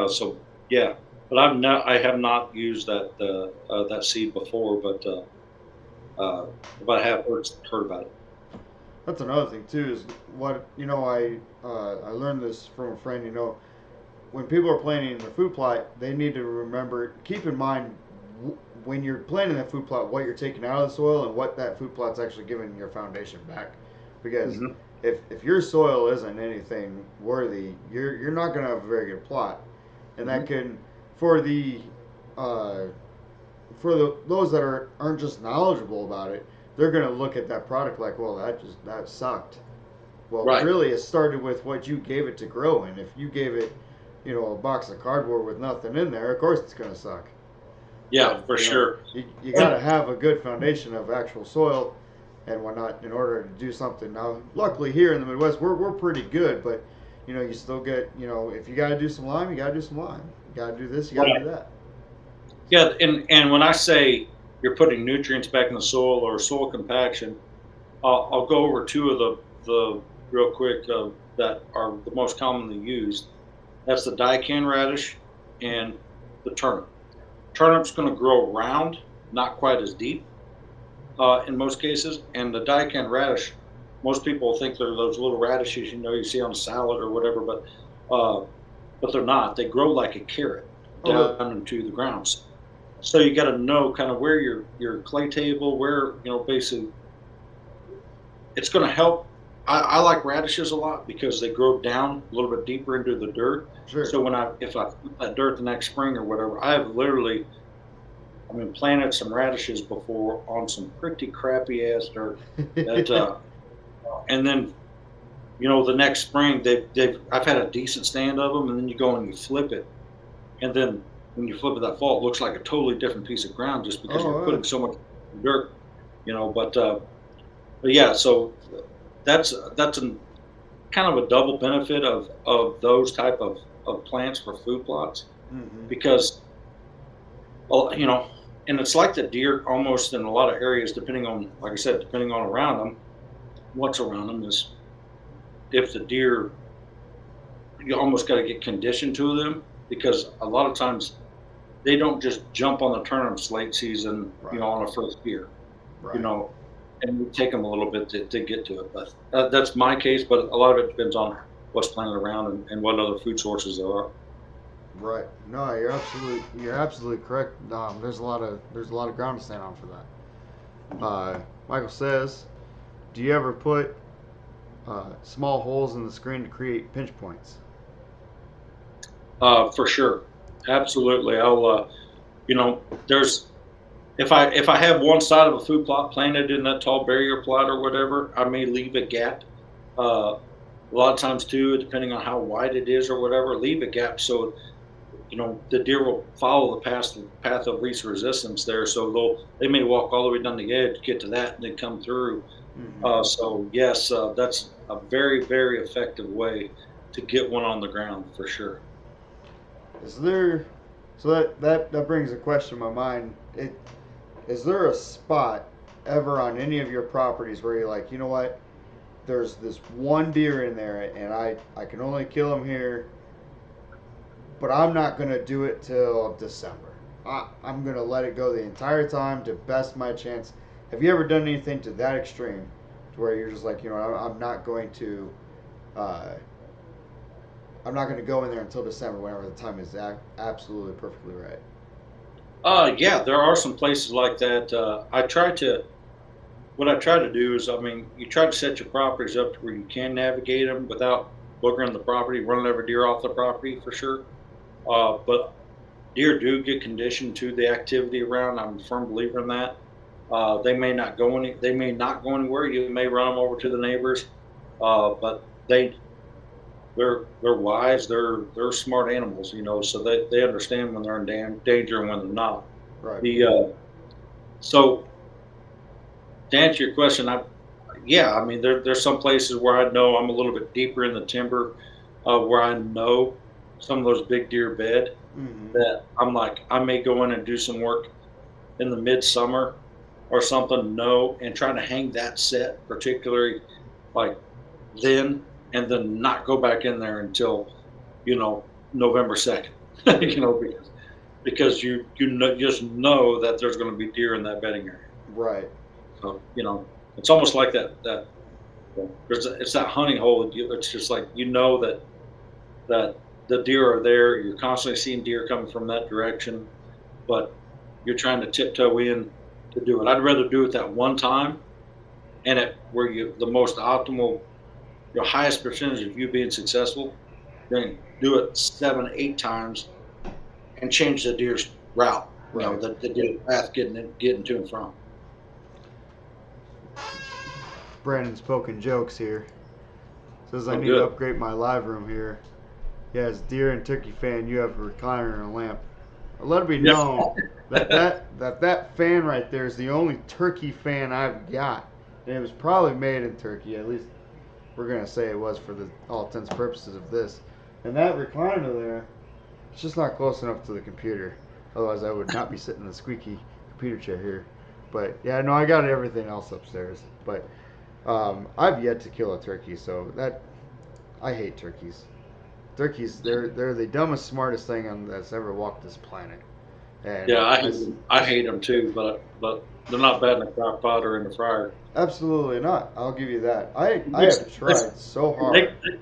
so yeah, but I have not used that seed before, but I have heard about it. That's another thing too. Is what I learned this from a friend. When people are planting their food plot, they need to remember, keep in mind when you're planting that food plot, what you're taking out of the soil and what that food plot's actually giving your foundation back. Because Hmm. if your soil isn't anything worthy, you're not going to have a very good plot, and that Hmm. can for the uh, those that aren't just knowledgeable about it, they're going to look at that product like, well, that sucked. Well, Right. really, it started with what you gave it to grow in. If you gave it, a box of cardboard with nothing in there, of course it's going to suck. Yeah, So, for sure. you got to have a good foundation of actual soil and whatnot in order to do something. Now, luckily here in the Midwest, we're pretty good, but, you still get, if you got to do some lime, you got to do some lime. You got to do this, you got to Right. do that. Yeah, and when I say you're putting nutrients back in the soil or soil compaction, I'll go over two of the real quick that are the most commonly used. That's the daikon radish and the turnip. Turnip's going to grow round, not quite as deep in most cases, and the daikon radish. Most people think they're those little radishes you see on a salad or whatever, uh, but they're not. They grow like a carrot Oh, really? down into the ground. So you got to know kind of where your clay table, where basically it's going to help. I like radishes a lot because they grow down a little bit deeper into the dirt. Sure. So if I put that dirt the next spring or whatever, planted some radishes before on some pretty crappy ass dirt. That and then the next spring I've had a decent stand of them, and then you go and you flip it, and then when you flip it that fall, it looks like a totally different piece of ground just because Oh, you're wow. putting so much dirt. But yeah, so that's a kind of a double benefit of those type of plants for food plots Mm-hmm. because well, and it's like the deer almost in a lot of areas, depending on, like I said, depending on around them, what's around them is if the deer, you almost got to get conditioned to them because a lot of times they don't just jump on the turnips late season, Right. on a first year, you Right. know, and it take them a little bit to get to it. But that's my case. But a lot of it depends on what's planted around and what other food sources there are. Right. No, you're absolutely correct. There's a lot of ground to stand on for that. Michael says, do you ever put small holes in the screen to create pinch points? For sure, absolutely. There's if I have one side of a food plot planted in that tall barrier plot or whatever, I may leave a gap. A lot of times too, depending on how wide it is or whatever, leave a gap so the deer will follow the path of least resistance there. So they may walk all the way down the edge, get to that, and then come through. Mm-hmm. So yes, that's a very very effective way to get one on the ground for sure. Is there? So that brings a question to my mind. Is there a spot ever on any of your properties where you're like, you know what? there's this one deer in there, and I can only kill him here, but I'm not gonna do it till December. I'm gonna let it go the entire time to best my chance. Have you ever done anything to that extreme, to where you're just like, I'm not going to, uh, I'm not going to go in there until December, whenever the time is absolutely perfectly right. Yeah, there are some places like that. What I try to do is, I mean, you try to set your properties up to where you can navigate them without boogering the property, running every deer off the property for sure. But deer do get conditioned to the activity around. I'm a firm believer in that. They may not go anywhere. You may run them over to the neighbors, but they're wise. They're smart animals, so they understand when they're in danger and when they're not. Right. The so to answer your question, yeah, I mean there's some places where I know I'm a little bit deeper in the timber, where I know some of those big deer bed Mm-hmm. that I'm like I may go in and do some work in the midsummer or something. No, and trying to hang that set particularly like then, and then not go back in there until November 2nd. Because just know that there's going to be deer in that bedding area. Right. So it's almost like that it's that hunting hole. It's just like that the deer are there. You're constantly seeing deer coming from that direction, but you're trying to tiptoe in to do it. I'd rather do it that one time, and it where you the most optimal, your highest percentage of you being successful, than do it 7, 8 times and change the deer's route. Right. The deer path getting to and from. Brandon's poking jokes here. Says I Oh, need to good. upgrade my live room here. Yeah, as deer and turkey fan, you have a recliner and a lamp. Let it be Yeah. known that fan right there is the only turkey fan I've got, and it was probably made in Turkey. At least we're gonna say it was for the all intents and purposes of this. And that recliner there, it's just not close enough to the computer. Otherwise, I would not be sitting in the squeaky computer chair here. But yeah, no, I got everything else upstairs. But I've yet to kill a turkey, so that I hate turkeys. Turkeys, they're the dumbest, smartest thing that's ever walked this planet. And Yeah, I hate them too, but they're not bad in the crock pot or in the fryer. absolutely not. I'll give you that. I It's, have it's, tried so they, hard.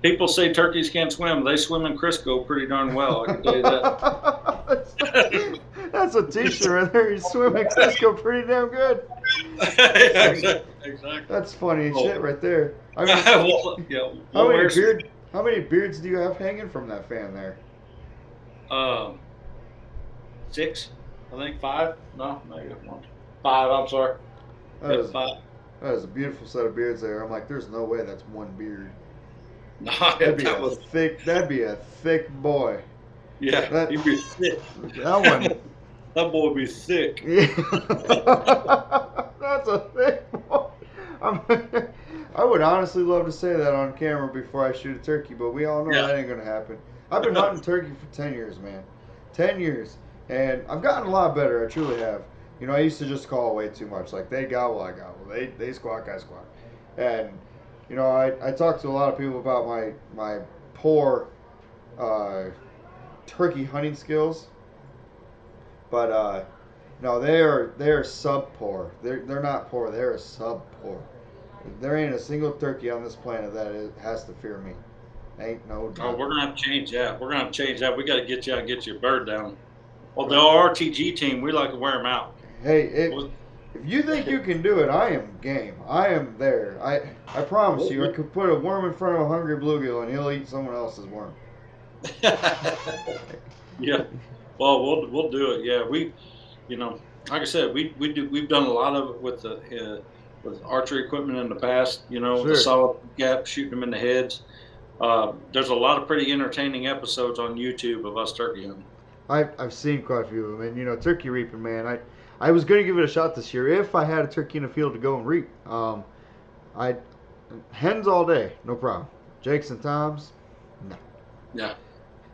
people say turkeys can't swim. They swim in Crisco pretty darn well. I can tell you that. That's a T-shirt right there. You swim in Crisco pretty damn good. Exactly. That's funny as Oh, shit right there. I mean, well, yeah, how we'll many wear some. beard how many beards do you have hanging from that fan there? Um, 6, I think 5. No, maybe 1, 5. I'm sorry. That Yep, is 5. that is a beautiful set of beards there. I'm like, there's no way that's one beard. No, That'd be a thick boy. yeah, That he'd be thick. that one. That boy would be thick. Yeah. That's a thick boy. I'm, I would honestly love to say that on camera before I shoot a turkey, but we all know Yeah. that ain't gonna happen. I've been hunting turkey for 10 years, man. 10 years. And I've gotten a lot better, I truly have. I used to just call way too much. Like, they gobble, I gobble. They squawk, I squawk. And, I talked to a lot of people about my poor uh, turkey hunting skills. But no, they are sub poor. They're not poor. They're sub poor. There ain't a single turkey on this planet that has to fear me. Ain't no Oh, nothing. we're gonna have to change that. We're gonna have to change that. We got to get you out and get your bird down. Well, the RTG team, we like to wear them out. Hey, We'll, if you think you can do it, I am game. I am there. I promise we'll, you, I could put a worm in front of a hungry bluegill and he'll eat someone else's worm. yeah. Well, we'll do it. Yeah, you know, like I said, we've done a lot of it with archery equipment in the past. With a Sure. solid cap, shooting them in the heads. There's a lot of pretty entertaining episodes on YouTube of us turkey hunting. I've seen quite a few of them, and turkey reaping, man. I was gonna give it a shot this year if I had a turkey in the field to go and reap. I hens all day, no problem. Jakes and Toms, no. Yeah,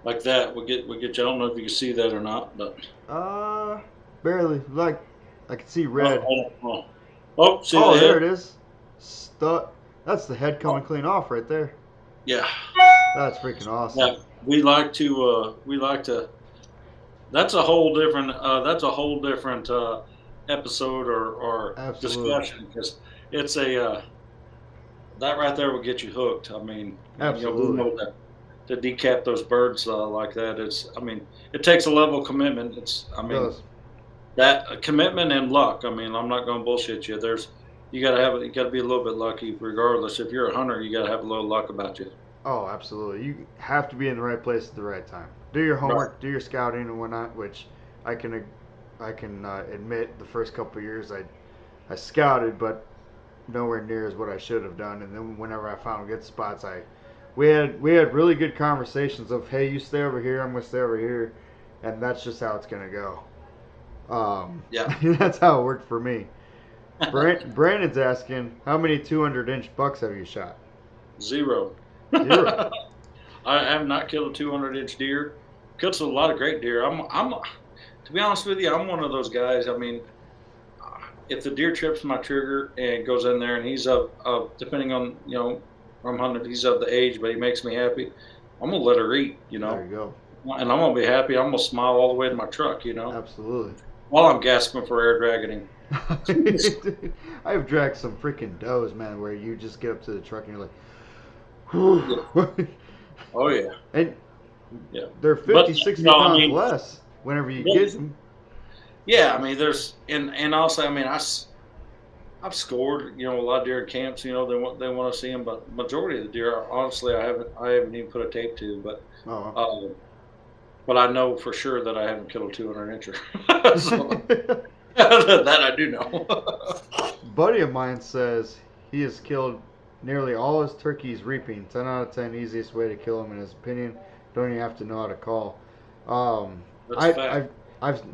like that. We get you. I don't know if you can see that or not, but Uh, barely. Like I can see oh, red. hold on. Oh, see Oh, the there head? it is. Stud. That's the head coming clean off right there. Yeah, That's freaking awesome. yeah. We like to. That's a whole different episode or Absolutely. discussion because it's a that right there will get you hooked. I mean, being Absolutely. able to decap those birds like that. I mean, it takes a level of commitment. I It mean, does. that commitment and luck. I mean, I'm not going to bullshit you. You got to be a little bit lucky, regardless. If you're a hunter, you got to have a little luck about you. Oh, absolutely. You have to be in the right place at the right time. Do your Right. homework, do your scouting and whatnot. Which I can admit the first couple of years I scouted, but nowhere near as what I should have done. And then whenever I found good spots, we had really good conversations of, hey, you stay over here, I'm gonna stay over here, and that's just how it's gonna go. Yeah. That's how it worked for me. Brandon's asking, how many 200-inch bucks have you shot? Zero. Zero. I have not killed a 200-inch deer. Killed a lot of great deer. To be honest with you, I'm one of those guys. I mean, if the deer trips my trigger and goes in there and he's depending on, where I'm hunting, if he's of the age, but he makes me happy, I'm going to let her eat, There you go. and I'm going to be happy. I'm going to smile all the way to my truck, Absolutely. while I'm gasping for air dragging him. I've dragged some freaking does, man, where you just get up to the truck and you're Yeah. like, whew. Oh, yeah. And Yeah. they're But, 50, 60 I pounds mean, less whenever you but, get them. yeah, I mean, and also, I mean, I've scored, a lot of deer in camps. They want to see them, but majority of the deer, honestly, I haven't even put a tape to, Oh. uh, but I know for sure that I haven't killed a 200 incher. So that I do know. Buddy of mine says he has killed nearly all his turkeys reaping. 10 out of 10, easiest way to kill them in his opinion. Don't even have to know how to call. Um, That's a I, fact.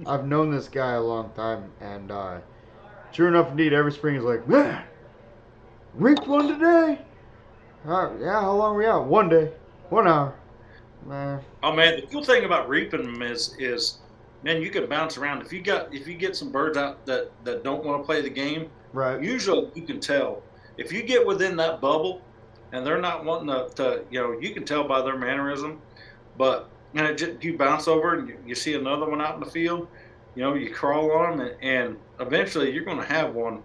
I've known this guy a long time, and sure enough, indeed, every spring he's like, man, reaped one today. Yeah, how long were we out? 1 day, 1 hour. Man, Oh man, the cool thing about reaping them is, man, you can bounce around. If you get some birds out that don't want to play the game, right. usually you can tell. If you get within that bubble, and they're not wanting you can tell by their mannerism. But you bounce over and you see another one out in the field, you crawl on them, and eventually you're going to have one,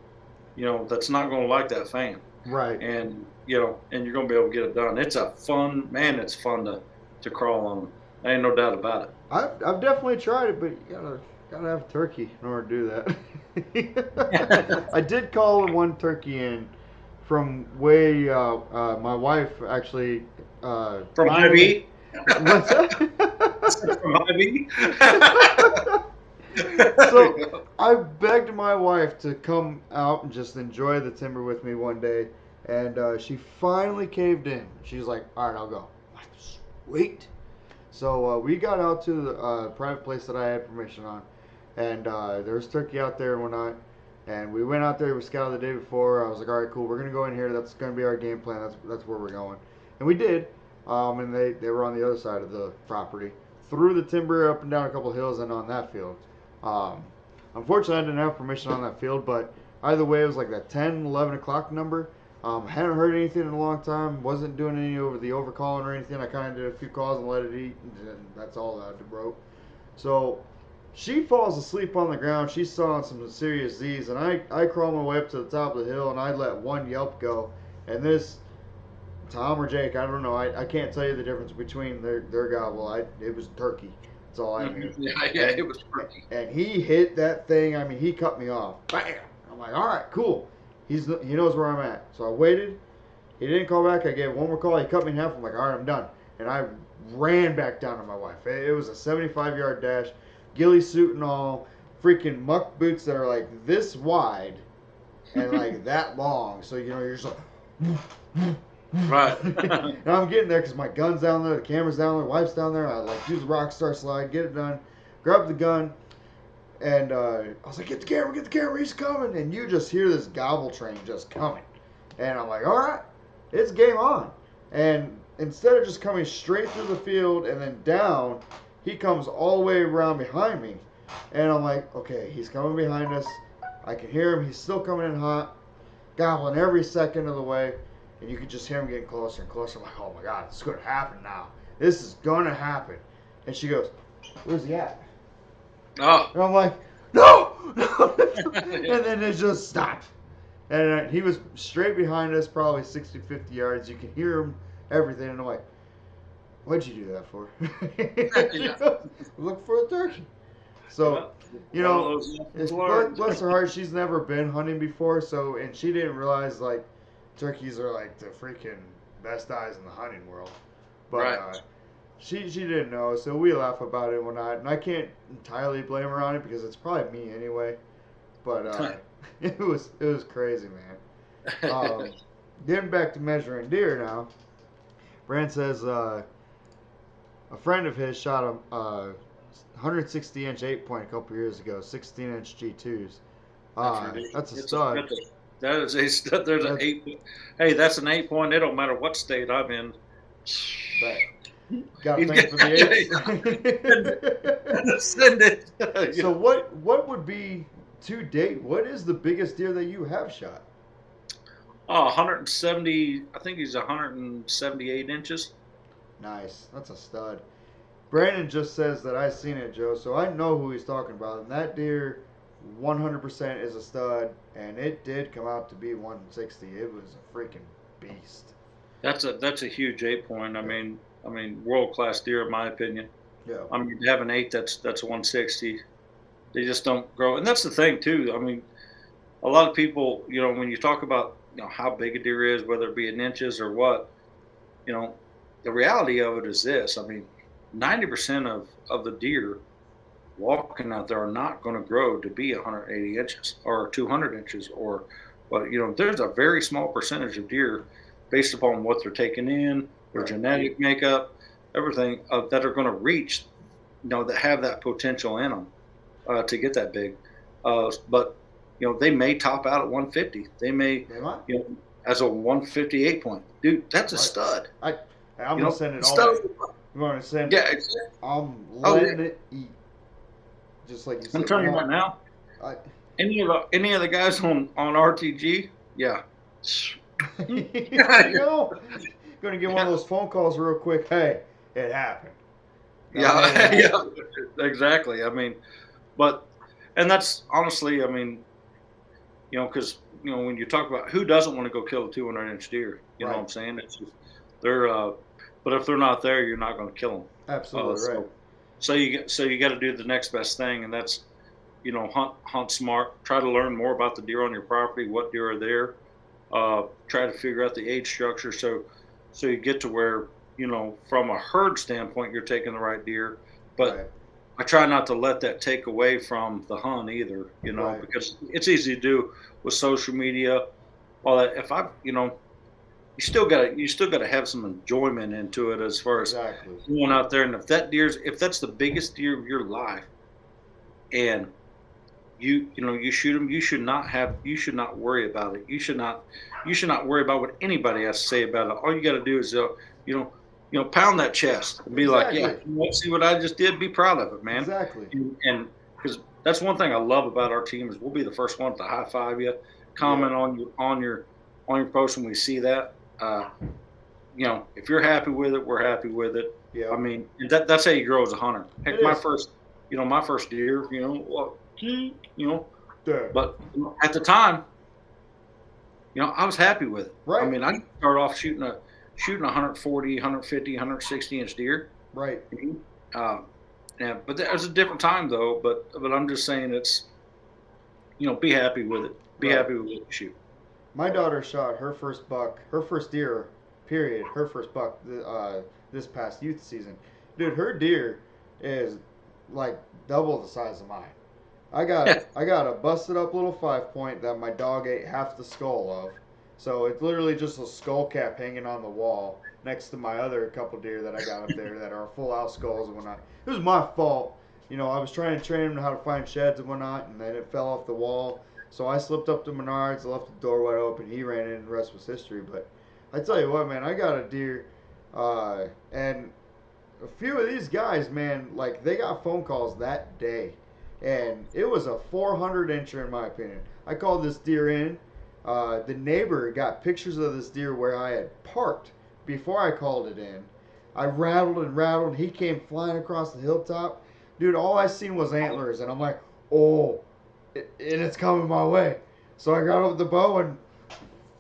that's not going to like that fan, Right. and you're going to be able to get it done. It's a fun, man. It's fun to crawl on them. There ain't no doubt about it. I've definitely tried it, but you gotta have turkey in order to do that. I did call one turkey in from way. My wife actually From finally. Ivy. What's that? From Ivy. So I begged my wife to come out and just enjoy the timber with me one day, and she finally caved in. She's like, "All right, I'll go." I'm like, sweet. So we got out to the private place that I had permission on, and there was turkey out there and whatnot. And we went out there. We scouted the day before. I was like, all right, cool. We're gonna go in here. That's gonna be our game plan. That's where we're going. And we did. And they were on the other side of the property, through the timber up and down a couple of hills and on that field. Um, Unfortunately, I didn't have permission on that field, but either way, it was like that 10, 11 o'clock number. Hadn't heard anything in a long time. Wasn't doing any over the overcalling or anything. I kind of did a few calls and let it eat, and that's all that I broke. So she falls asleep on the ground. She's sawing some serious Z's, and I crawl my way up to the top of the hill, and I let one yelp go. And this Tom or Jake, I don't know. I can't tell you the difference between their gobble. It was turkey. That's all I knew. Yeah, And it was pretty. and he hit that thing. I mean, he cut me off. Bam! I'm like, all right, cool. He knows where I'm at. So I waited. He didn't call back. I gave one more call. He cut me in half. I'm like, all right, I'm done. And I ran back down to my wife. It was a 75-yard dash, ghillie suit and all, freaking muck boots that are like this wide and like that long. So you're just like. Right. And I'm getting there because my gun's down there, the camera's down there, wife's down there. I like do the rock star slide, get it done, grab the gun, and I was like, get the camera, he's coming. And you just hear this gobble train just coming. And I'm like, all right, it's game on. And instead of just coming straight through the field and then down, he comes all the way around behind me. And I'm like, okay, he's coming behind us. I can hear him. He's still coming in hot, gobbling every second of the way. and you could just hear him getting closer and closer. I'm like, oh my God, it's gonna happen now. This is gonna happen. And she goes, where's he at? Oh. And I'm like, no, no. And then it just stopped. And he was straight behind us, probably 60, 50 yards. You can hear him, everything. And I'm like, what'd you do that for? She Yeah. goes, look for a turkey. So, you One of know, those lessons it's, learned. bless her heart, she's never been hunting before. So, and she didn't realize, like, turkeys are like the freaking best eyes in the hunting world. But Right. she didn't know, so we laugh about it and whatnot. And I can't entirely blame her on it because it's probably me anyway. But it was crazy, man. Getting back to measuring deer now. Brand says a friend of his shot a 160-inch 8-point a couple years ago, 16-inch G2s. That's ridiculous. That's a stud. That is a stud. There's an That's, 8. Hey, that's an 8-point. It don't matter what state I'm in. but got a He's thing for the got eights. send it. So what would be to date? What is the biggest deer that you have shot? Oh, 170. I think he's 178 inches. Nice. That's a stud. Brandon just says that I seen it, Joe, so I know who he's talking about. And that deer 100% is a stud, and it did come out to be 160. It was a freaking beast. That's a huge 8-point. I mean, world class deer in my opinion. Yeah. I mean, to have an 8 that's 160. They just don't grow, and that's the thing too. I mean, a lot of people, when you talk about how big a deer is, whether it be in inches or what, you know, the reality of it is this. I mean, 90% of the deer walking out there are not going to grow to be 180 inches or 200 inches but there's a very small percentage of deer based upon what they're taking in, their Right. genetic makeup, everything that are going to reach, that have that potential in them to get that big. But they may top out at 150. They may, They might. as a 158 point, dude, that's a Right. stud. I'm gonna send it all Stud. back. I'm gonna send. Yeah, exactly. I'm Oh, letting yeah. it eat. Just like you said. I'm telling you right now. I, Any of the guys on RTG, yeah. you know, gonna get one of those phone calls real quick. Hey, it happened. Yeah, yeah, exactly. I mean, and that's honestly, I mean, because when you talk about who doesn't want to go kill a 200-inch deer, you know what I'm saying? It's just they're, but if they're not there, you're not going to kill them. Absolutely right. So you got to do the next best thing, and that's hunt smart. Try to learn more about the deer on your property, what deer are there. Try to figure out the age structure, so you get to where from a herd standpoint you're taking the right deer, but Right. I try not to let that take away from the hunt either, Right. because it's easy to do with social media, all that. If you still got to have some enjoyment into it as far as Exactly. going out there, and if that's the biggest deer of your life, and you shoot them, you should not worry about it. You should not worry about what anybody has to say about it. All you got to do is pound that chest and be like, yeah, see what I just did? Be proud of it, man. Exactly. And because that's one thing I love about our team is we'll be the first one to high five you, comment on your post when we see that. If you're happy with it, we're happy with it. Yeah. I mean, that's how you grow as a hunter. Heck, my first deer, Dude. but at the time, I was happy with it. Right. I mean, I started off shooting 140, 150, 160 inch deer. Right. Yeah, but that was a different time though. But I'm just saying it's, be happy with it. Be happy with what you shoot. My daughter shot her first buck, her first deer, period. Her first buck this past youth season. Dude, her deer is like double the size of mine. I got a busted up little 5-point that my dog ate half the skull of. So it's literally just a skull cap hanging on the wall next to my other couple deer that I got up there that are full out skulls and whatnot. It was my fault. I was trying to train him how to find sheds and whatnot, and then it fell off the wall. So I slipped up to Menards, left the door wide open. He ran in, and the rest was history. But I tell you what, man, I got a deer, and a few of these guys, man, like they got phone calls that day, and it was a 400 incher in my opinion. I called this deer in. The neighbor got pictures of this deer where I had parked before I called it in. I rattled and rattled. He came flying across the hilltop. Dude, all I seen was antlers, and I'm like, oh, and it's coming my way. So I got up the bow and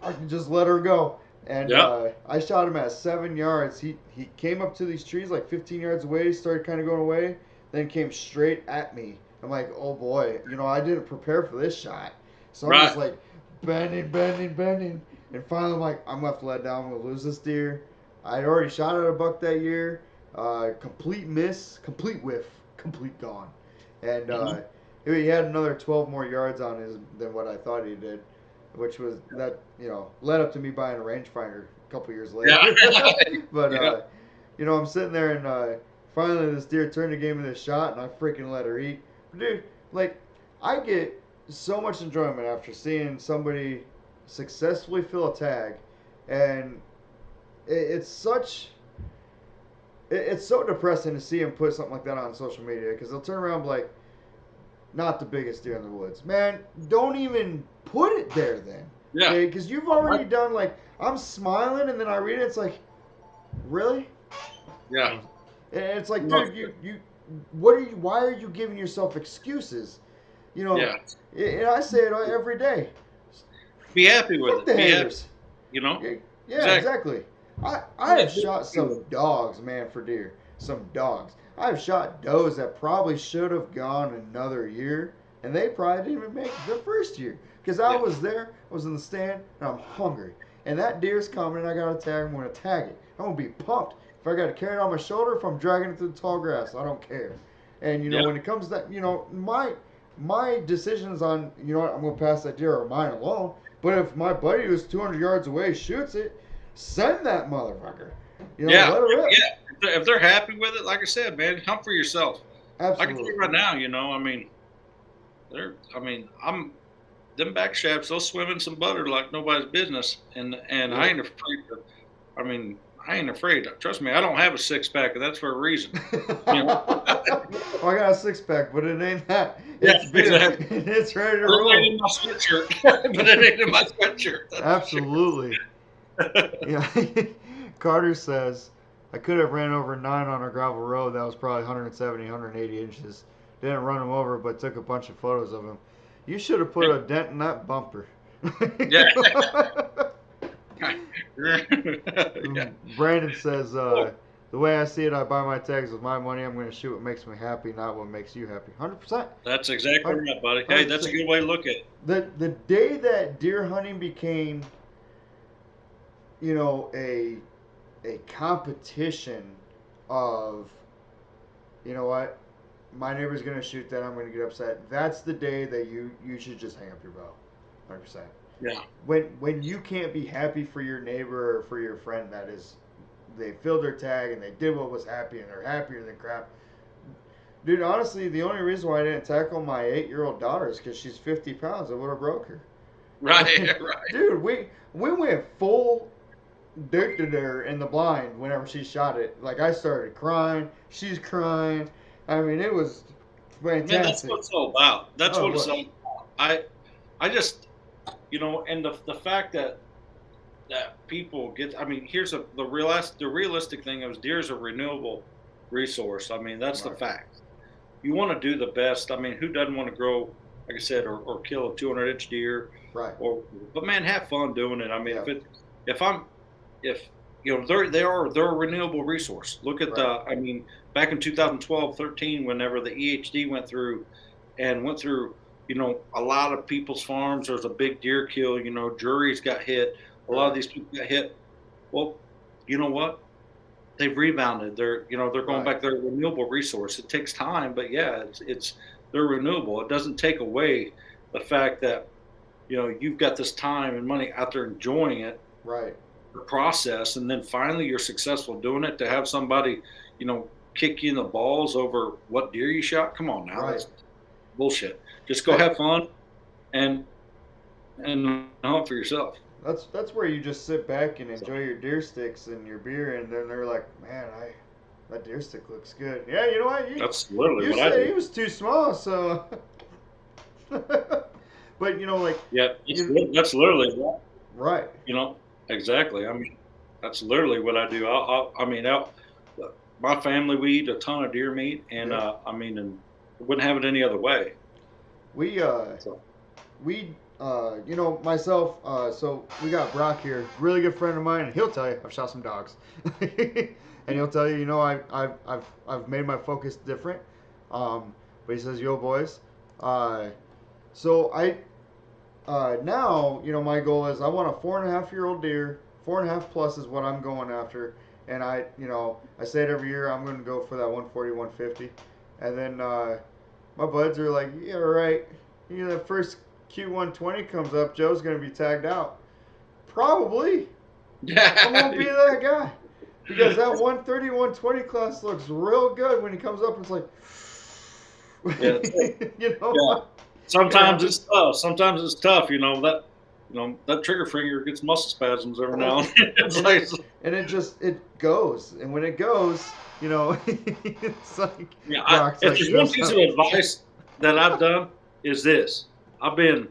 I can just let her go. And Yep. I shot him at 7 yards. He came up to these trees like 15 yards away, started kind of going away, then came straight at me. I'm like, oh boy, I didn't prepare for this shot. So I'm just Right. like bending, bending, bending. And finally, I'm like, I'm going to let down. I'm going to lose this deer. I had already shot at a buck that year. Complete miss, complete whiff, complete gone. And Mm-hmm. he had another 12 more yards on his than what I thought he did, which was that led up to me buying a rangefinder a couple years Yeah. later. But Yeah. I'm sitting there and finally this deer turned and gave me this shot, and I freaking let her eat. But dude, like I get so much enjoyment after seeing somebody successfully fill a tag, and it's it's so depressing to see him put something like that on social media because they'll turn around and be like, not the biggest deer in the woods. Man, don't even put it there then. Yeah. Okay, because you've already done like I'm smiling and then I read it, it's like, really? Yeah. And it's like, No, dude, you what are you why are you giving yourself excuses? You know, yeah. and I say it every day. Be happy with Fuck it. the Be happy. haters. You know. Yeah, yeah, Exactly. exactly. I Yeah, have be shot happy with some it. dogs, man, for deer. Some dogs. I've shot does that probably should have gone another year, and they probably didn't even make the first year. Because I Yeah. was there, I was in the stand, and I'm hungry. And that deer's coming, and I got to tag, I'm going to tag it. I'm going to be pumped. If I got to carry it on my shoulder, if I'm dragging it through the tall grass, I don't care. And, Yeah. when it comes to that, my decisions on, what, I'm going to pass that deer are mine alone. But if my buddy who's 200 yards away shoots it, send that motherfucker. Yeah. Let her rip. Yeah. If they're happy with it, like I said, man, hunt for yourself. I can tell you Absolutely. right now. I mean, they're. I mean, I'm them back shafts. They'll swim in some butter like nobody's business, and I Really. ain't afraid to. I mean, I ain't afraid. Trust me, I don't have a six pack, and that's for a reason. You know. Well, I got a six pack, but it ain't that. Yeah. It's big. Exactly. It's ready to But it ain't roll. in my sweatshirt. But it ain't in my sweatshirt. That's for sure. Absolutely. Yeah. Carter says, I could have ran over 9 on a gravel road that was probably 170, 180 inches. Didn't run him over, but took a bunch of photos of him. You should have put a dent in that bumper. Yeah. Yeah. Brandon says, Well, the way I see it, I buy my tags with my money. I'm going to shoot what makes me happy, not what makes you happy. 100%. that's exactly right, buddy. Hey, that's a 100%. good way to look at it. The day that deer hunting became, a competition of, you know what, my neighbor's gonna shoot that, I'm gonna get upset. That's the day that you should just hang up your bow, 100%. Yeah. When you can't be happy for your neighbor or for your friend that is, they filled their tag and they did what was happy and they're happier than crap. Dude, honestly, the only reason why I didn't tackle my 8-year-old daughter is because she's 50 pounds. I would have broke her. Right. Right. Dude, we went full dirt to her in the blind whenever she shot it. Like I started crying, she's crying. I mean, it was Man, that's fantastic. what it's all about. That's Oh, it what it's all was. about. I just, and the fact that people get. I mean, here's the realistic thing is deer is a renewable resource. I mean, that's the Right. fact. You want to do the best. I mean, who doesn't want to grow, like I said, or kill a 200-inch deer, Right. but man, have fun doing it. I mean, Yeah. if I'm if they're a renewable resource. Look at Right. I mean, back in 2012, 13, whenever the EHD went through, a lot of people's farms. There was a big deer kill. Juries got hit. A lot of Right. these people got hit. Well, you know what? They've rebounded. They're going Right. back. They're a renewable resource. It takes time, but yeah, they're renewable. It doesn't take away the fact that you've got this time and money out there enjoying it, Right. the process, and then finally you're successful doing it. To have somebody, kick you in the balls over what deer you shot. Come on now, Right. that's bullshit. Just go That have fun and hunt for yourself. that's where you just sit back and So enjoy your deer sticks and your beer, and then they're like, man, that deer stick looks good. Yeah, you know what? You that's literally you what I said he do. was too small, so. But like Yeah, you, that's literally what, right. you know, exactly. I mean, that's literally what I do. I mean, my family, we eat a ton of deer meat, and Yep. I mean, and wouldn't have it any other way. We So, myself, so we got Brock here, really good friend of mine, and he'll tell you I've shot some dogs, and he'll tell you, I've made my focus different. But he says, "Yo, boys." So now, my goal is I want a 4.5-year-old deer. 4.5 plus is what I'm going after, and I say it every year. I'm going to go for that 140, 150, and then my buds are like, "Yeah, right. The first Q120 comes up, Joe's going to be tagged out." Probably. I yeah, won't be that guy. Because that 130, 120 class looks real good when he comes up. It's like, yeah. Yeah. it Sometimes happens. it's tough. Sometimes it's tough. That trigger finger gets muscle spasms every now and then. It's and like, it goes. And when it goes, it's like, yeah. Brock's If like, there's one this piece of hurts. advice that I've done is this: I've been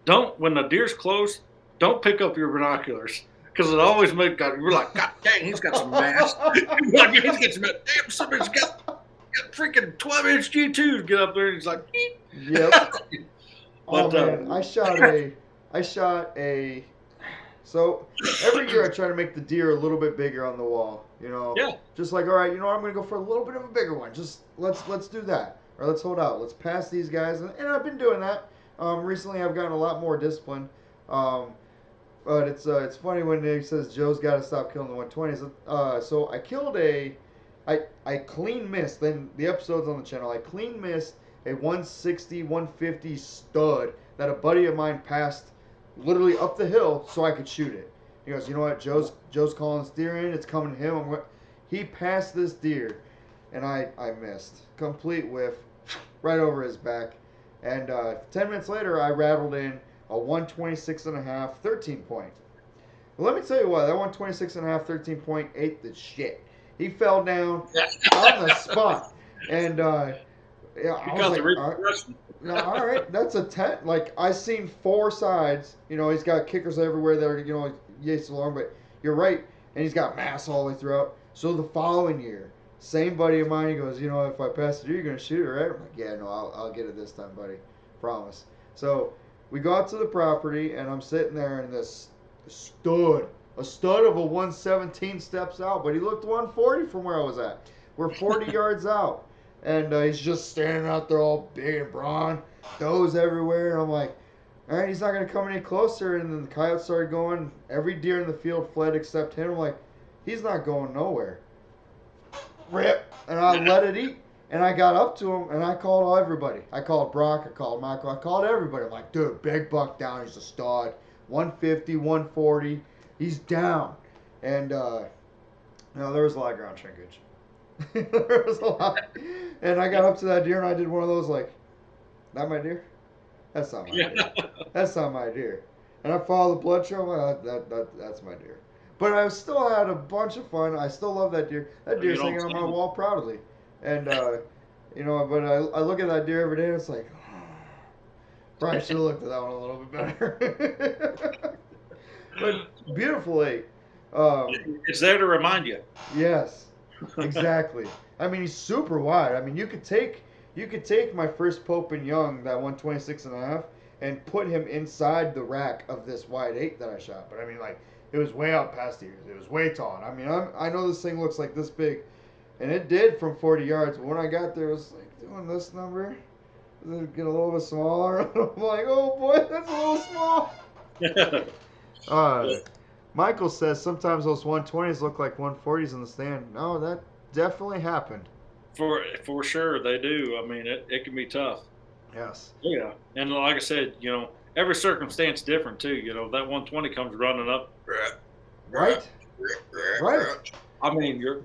don't when the deer's close, don't pick up your binoculars because it always makes you're like, God dang, he's got some mass. Like, he's got some damn somebody's got freaking 12-inch G2s get up there and he's like, Yep. Oh but man, I shot a. So every year I try to make the deer a little bit bigger on the wall. yeah, Just like, all right, I'm gonna go for a little bit of a bigger one. Just let's do that, or let's hold out. Let's pass these guys, and I've been doing that. Recently I've gotten a lot more discipline. Um, but it's funny when he says Joe's got to stop killing the 120s. So I killed I clean missed. Then the episode's on the channel. I clean missed a 160, 150 stud that a buddy of mine passed literally up the hill so I could shoot it. He goes, you know what? Joe's calling this deer in. It's coming to him. He passed this deer, and I missed. Complete whiff, right over his back. And 10 minutes later, I rattled in a 126 and a half, 13 point. Well, let me tell you what, that 126 and a half, 13 point ate the shit. He fell down on the spot. And yeah, you I was got the like, all right, repercussions. no, all right, that's a 10. Like, I seen four sides. He's got kickers everywhere that are, yates along, but you're right. And he's got mass all the way throughout. So the following year, same buddy of mine, he goes, if I pass it, you're going to shoot it, right? I'm like, yeah, no, I'll get it this time, buddy. Promise. So we go out to the property, and I'm sitting there, and this stud, a stud of a 117 steps out, but he looked 140 from where I was at. We're 40 yards out, and he's just standing out there all big and brawn, does everywhere, and I'm like, all right, he's not going to come any closer. And then the coyotes started going. Every deer in the field fled except him. I'm like, he's not going nowhere. Rip. And I let it eat. And I got up to him and I called everybody. I called Brock. I called Michael. I called everybody. I'm like, dude, big buck down. He's a stud. 150, 140. He's down. And, there was a lot of ground shrinkage. There was a lot. And I got up to that deer and I did one of those, like, that my deer? That's not my Yeah. deer. That's not my deer. And I follow the blood trail. That's my deer. But I still had a bunch of fun. I still love that deer. That You deer's don't hanging on see my them. wall proudly. And but I look at that deer every day and it's like, probably should have looked at that one a little bit better. But beautiful lake. It's there to remind you. Yes, exactly. I mean, he's super wide. I mean, you could take my first Pope and Young, that 126 and a half, and put him inside the rack of this wide 8 that I shot. But I mean, like, it was way out past the ears. It was way tall. I mean, I know this thing looks like this big, and it did from 40 yards. But when I got there, it was like doing this number. Does it get a little bit smaller? I'm like, oh boy, that's a little small. Uh, Michael says sometimes those 120s look like 140s in the stand. No, that definitely happened. For sure, they do. I mean, it can be tough. Yes. Yeah, and like I said, every circumstance different too. That 120 comes running up. Right? Right. I mean, you're.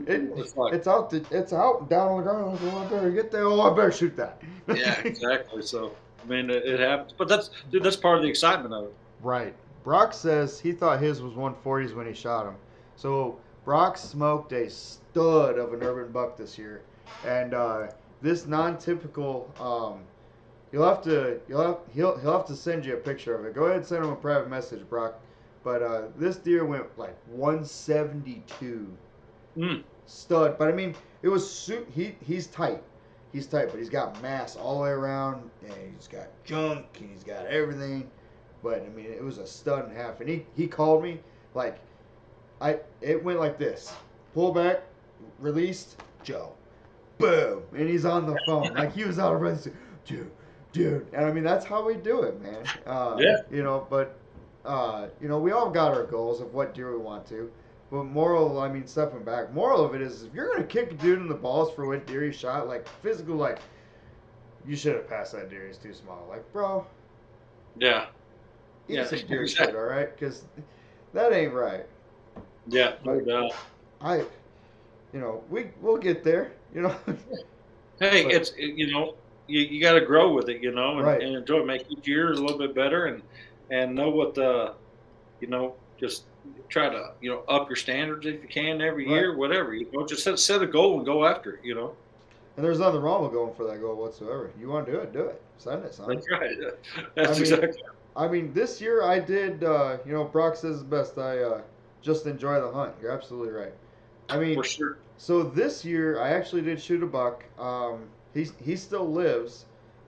It's like, It's out down on the ground. Oh, I better get there. Oh, I better shoot that. yeah, exactly. So I mean, it happens, but that's part of the excitement of it. Right. Brock says he thought his was 140s when he shot him. So Brock smoked a stud of an urban buck this year, and this non-typical he'll have to send you a picture of it. Go ahead and send him a private message, Brock. But this deer went like 172 Mm. stud. But I mean, it was he's tight. He's tight, but he's got mass all the way around, and he's got junk, and he's got everything. But I mean, it was a stud and a half. And he called me like it went like this: pull back, released, Joe, boom, and he's on the phone like he was out of breath. Dude, and I mean that's how we do it, man. Yeah. We all got our goals of what deer we want to. But moral, I mean, stepping back, moral of it is if you're gonna kick a dude in the balls for what deer he shot, like physical, like you should have passed that deer. He's too small. Like, bro, Yeah. eat Yeah. some deer shit, all right? Because that ain't right. Yeah. No But doubt. I, we'll get there. Hey, But you got to grow with it, right, and enjoy it. Make each year a little bit better, and know what just try to up your standards if you can every right. year, whatever. Just set a goal and go after it. And there's nothing wrong with going for that goal whatsoever. You want to do it, do it. Send it, son. That's right. I That's mean, exactly this year I did. Brock says it best. I just enjoy the hunt. You're absolutely right. I for mean, sure. so this year I actually did shoot a buck. He still lives.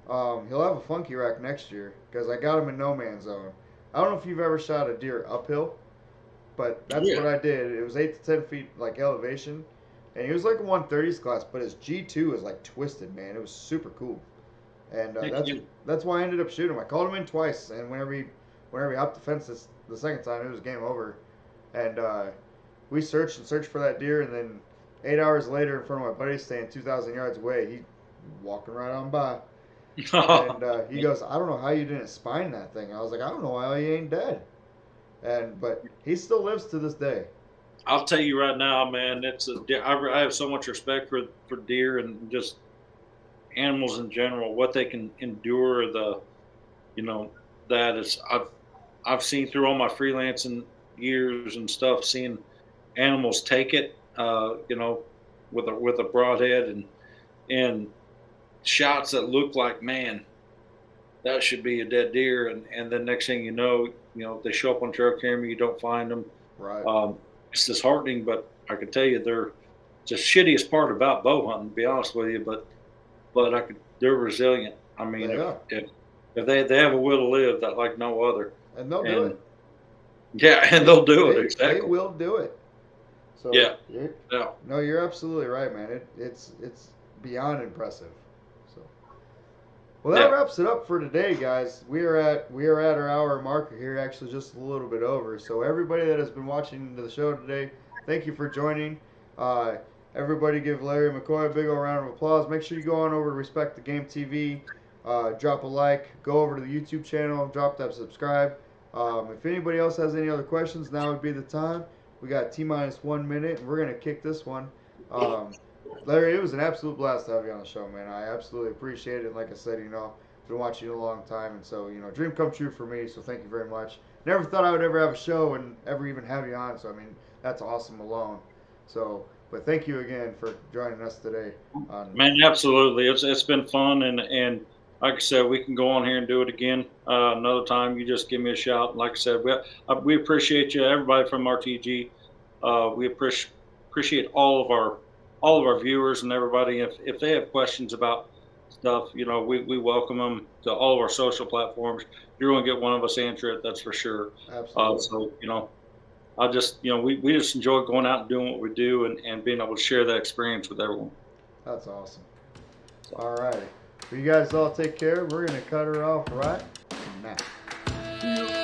He'll have a funky rack next year because I got him in no man's zone. I don't know if you've ever shot a deer uphill, but that's Yeah. what I did. It was 8 to 10 feet like elevation, and he was like a 130s class, but his G2 is like twisted, man. It was super cool, and Heck that's yeah. that's why I ended up shooting him. I called him in twice, and whenever he hopped the fence the second time, it was game over, and we searched and searched for that deer, and then 8 hours later, in front of my buddy staying 2,000 yards away, he walking right on by, and he goes, "I don't know how you didn't spine that thing." I was like, "I don't know why he ain't dead," but he still lives to this day. I'll tell you right now, man. I have so much respect for deer and just animals in general. What they can endure, you know that is I've seen through all my freelancing years and stuff, seeing animals take it, with a broadhead and shots that look like, man, that should be a dead deer, and then next thing they show up on trail camera, you don't find them. Right. It's disheartening, but I can tell you they're the shittiest part about bow hunting, to be honest with you. But they're resilient. I mean, They are, if they have a will to live that like no other, and they'll do and it. yeah, and they'll do it They exactly. will do it. So Yeah, yeah. no, you're absolutely right, man. It's beyond impressive. So well, that Yeah. wraps it up for today, guys. We are at our hour marker here, actually just a little bit over. So everybody that has been watching the show today, thank you for joining. Uh, Everybody give Larry McCoy a big old round of applause. Make sure you go on over to Respect the Game TV, drop a like, go over to the YouTube channel, drop that subscribe. If anybody else has any other questions, now would be the time. We got T-1 minute, and we're gonna kick this one. Um, Larry, it was an absolute blast to have you on the show, man. I absolutely appreciate it. And like I said, I've been watching you a long time, and so dream come true for me. So thank you very much. Never thought I would ever have a show and ever even have you on. So I mean, that's awesome alone. So, but thank you again for joining us today. On Man, absolutely. It's been fun, and like I said, we can go on here and do it again another time. You just give me a shout. And like I said, we appreciate you, everybody from RTG. We appreciate all of our viewers and everybody. If they have questions about stuff, we welcome them to all of our social platforms. You're going to get one of us answer it. That's for sure. absolutely, So I just we just enjoy going out and doing what we do and being able to share that experience with everyone. that's awesome. So. All righty, well, you guys all take care. We're gonna cut her off right now.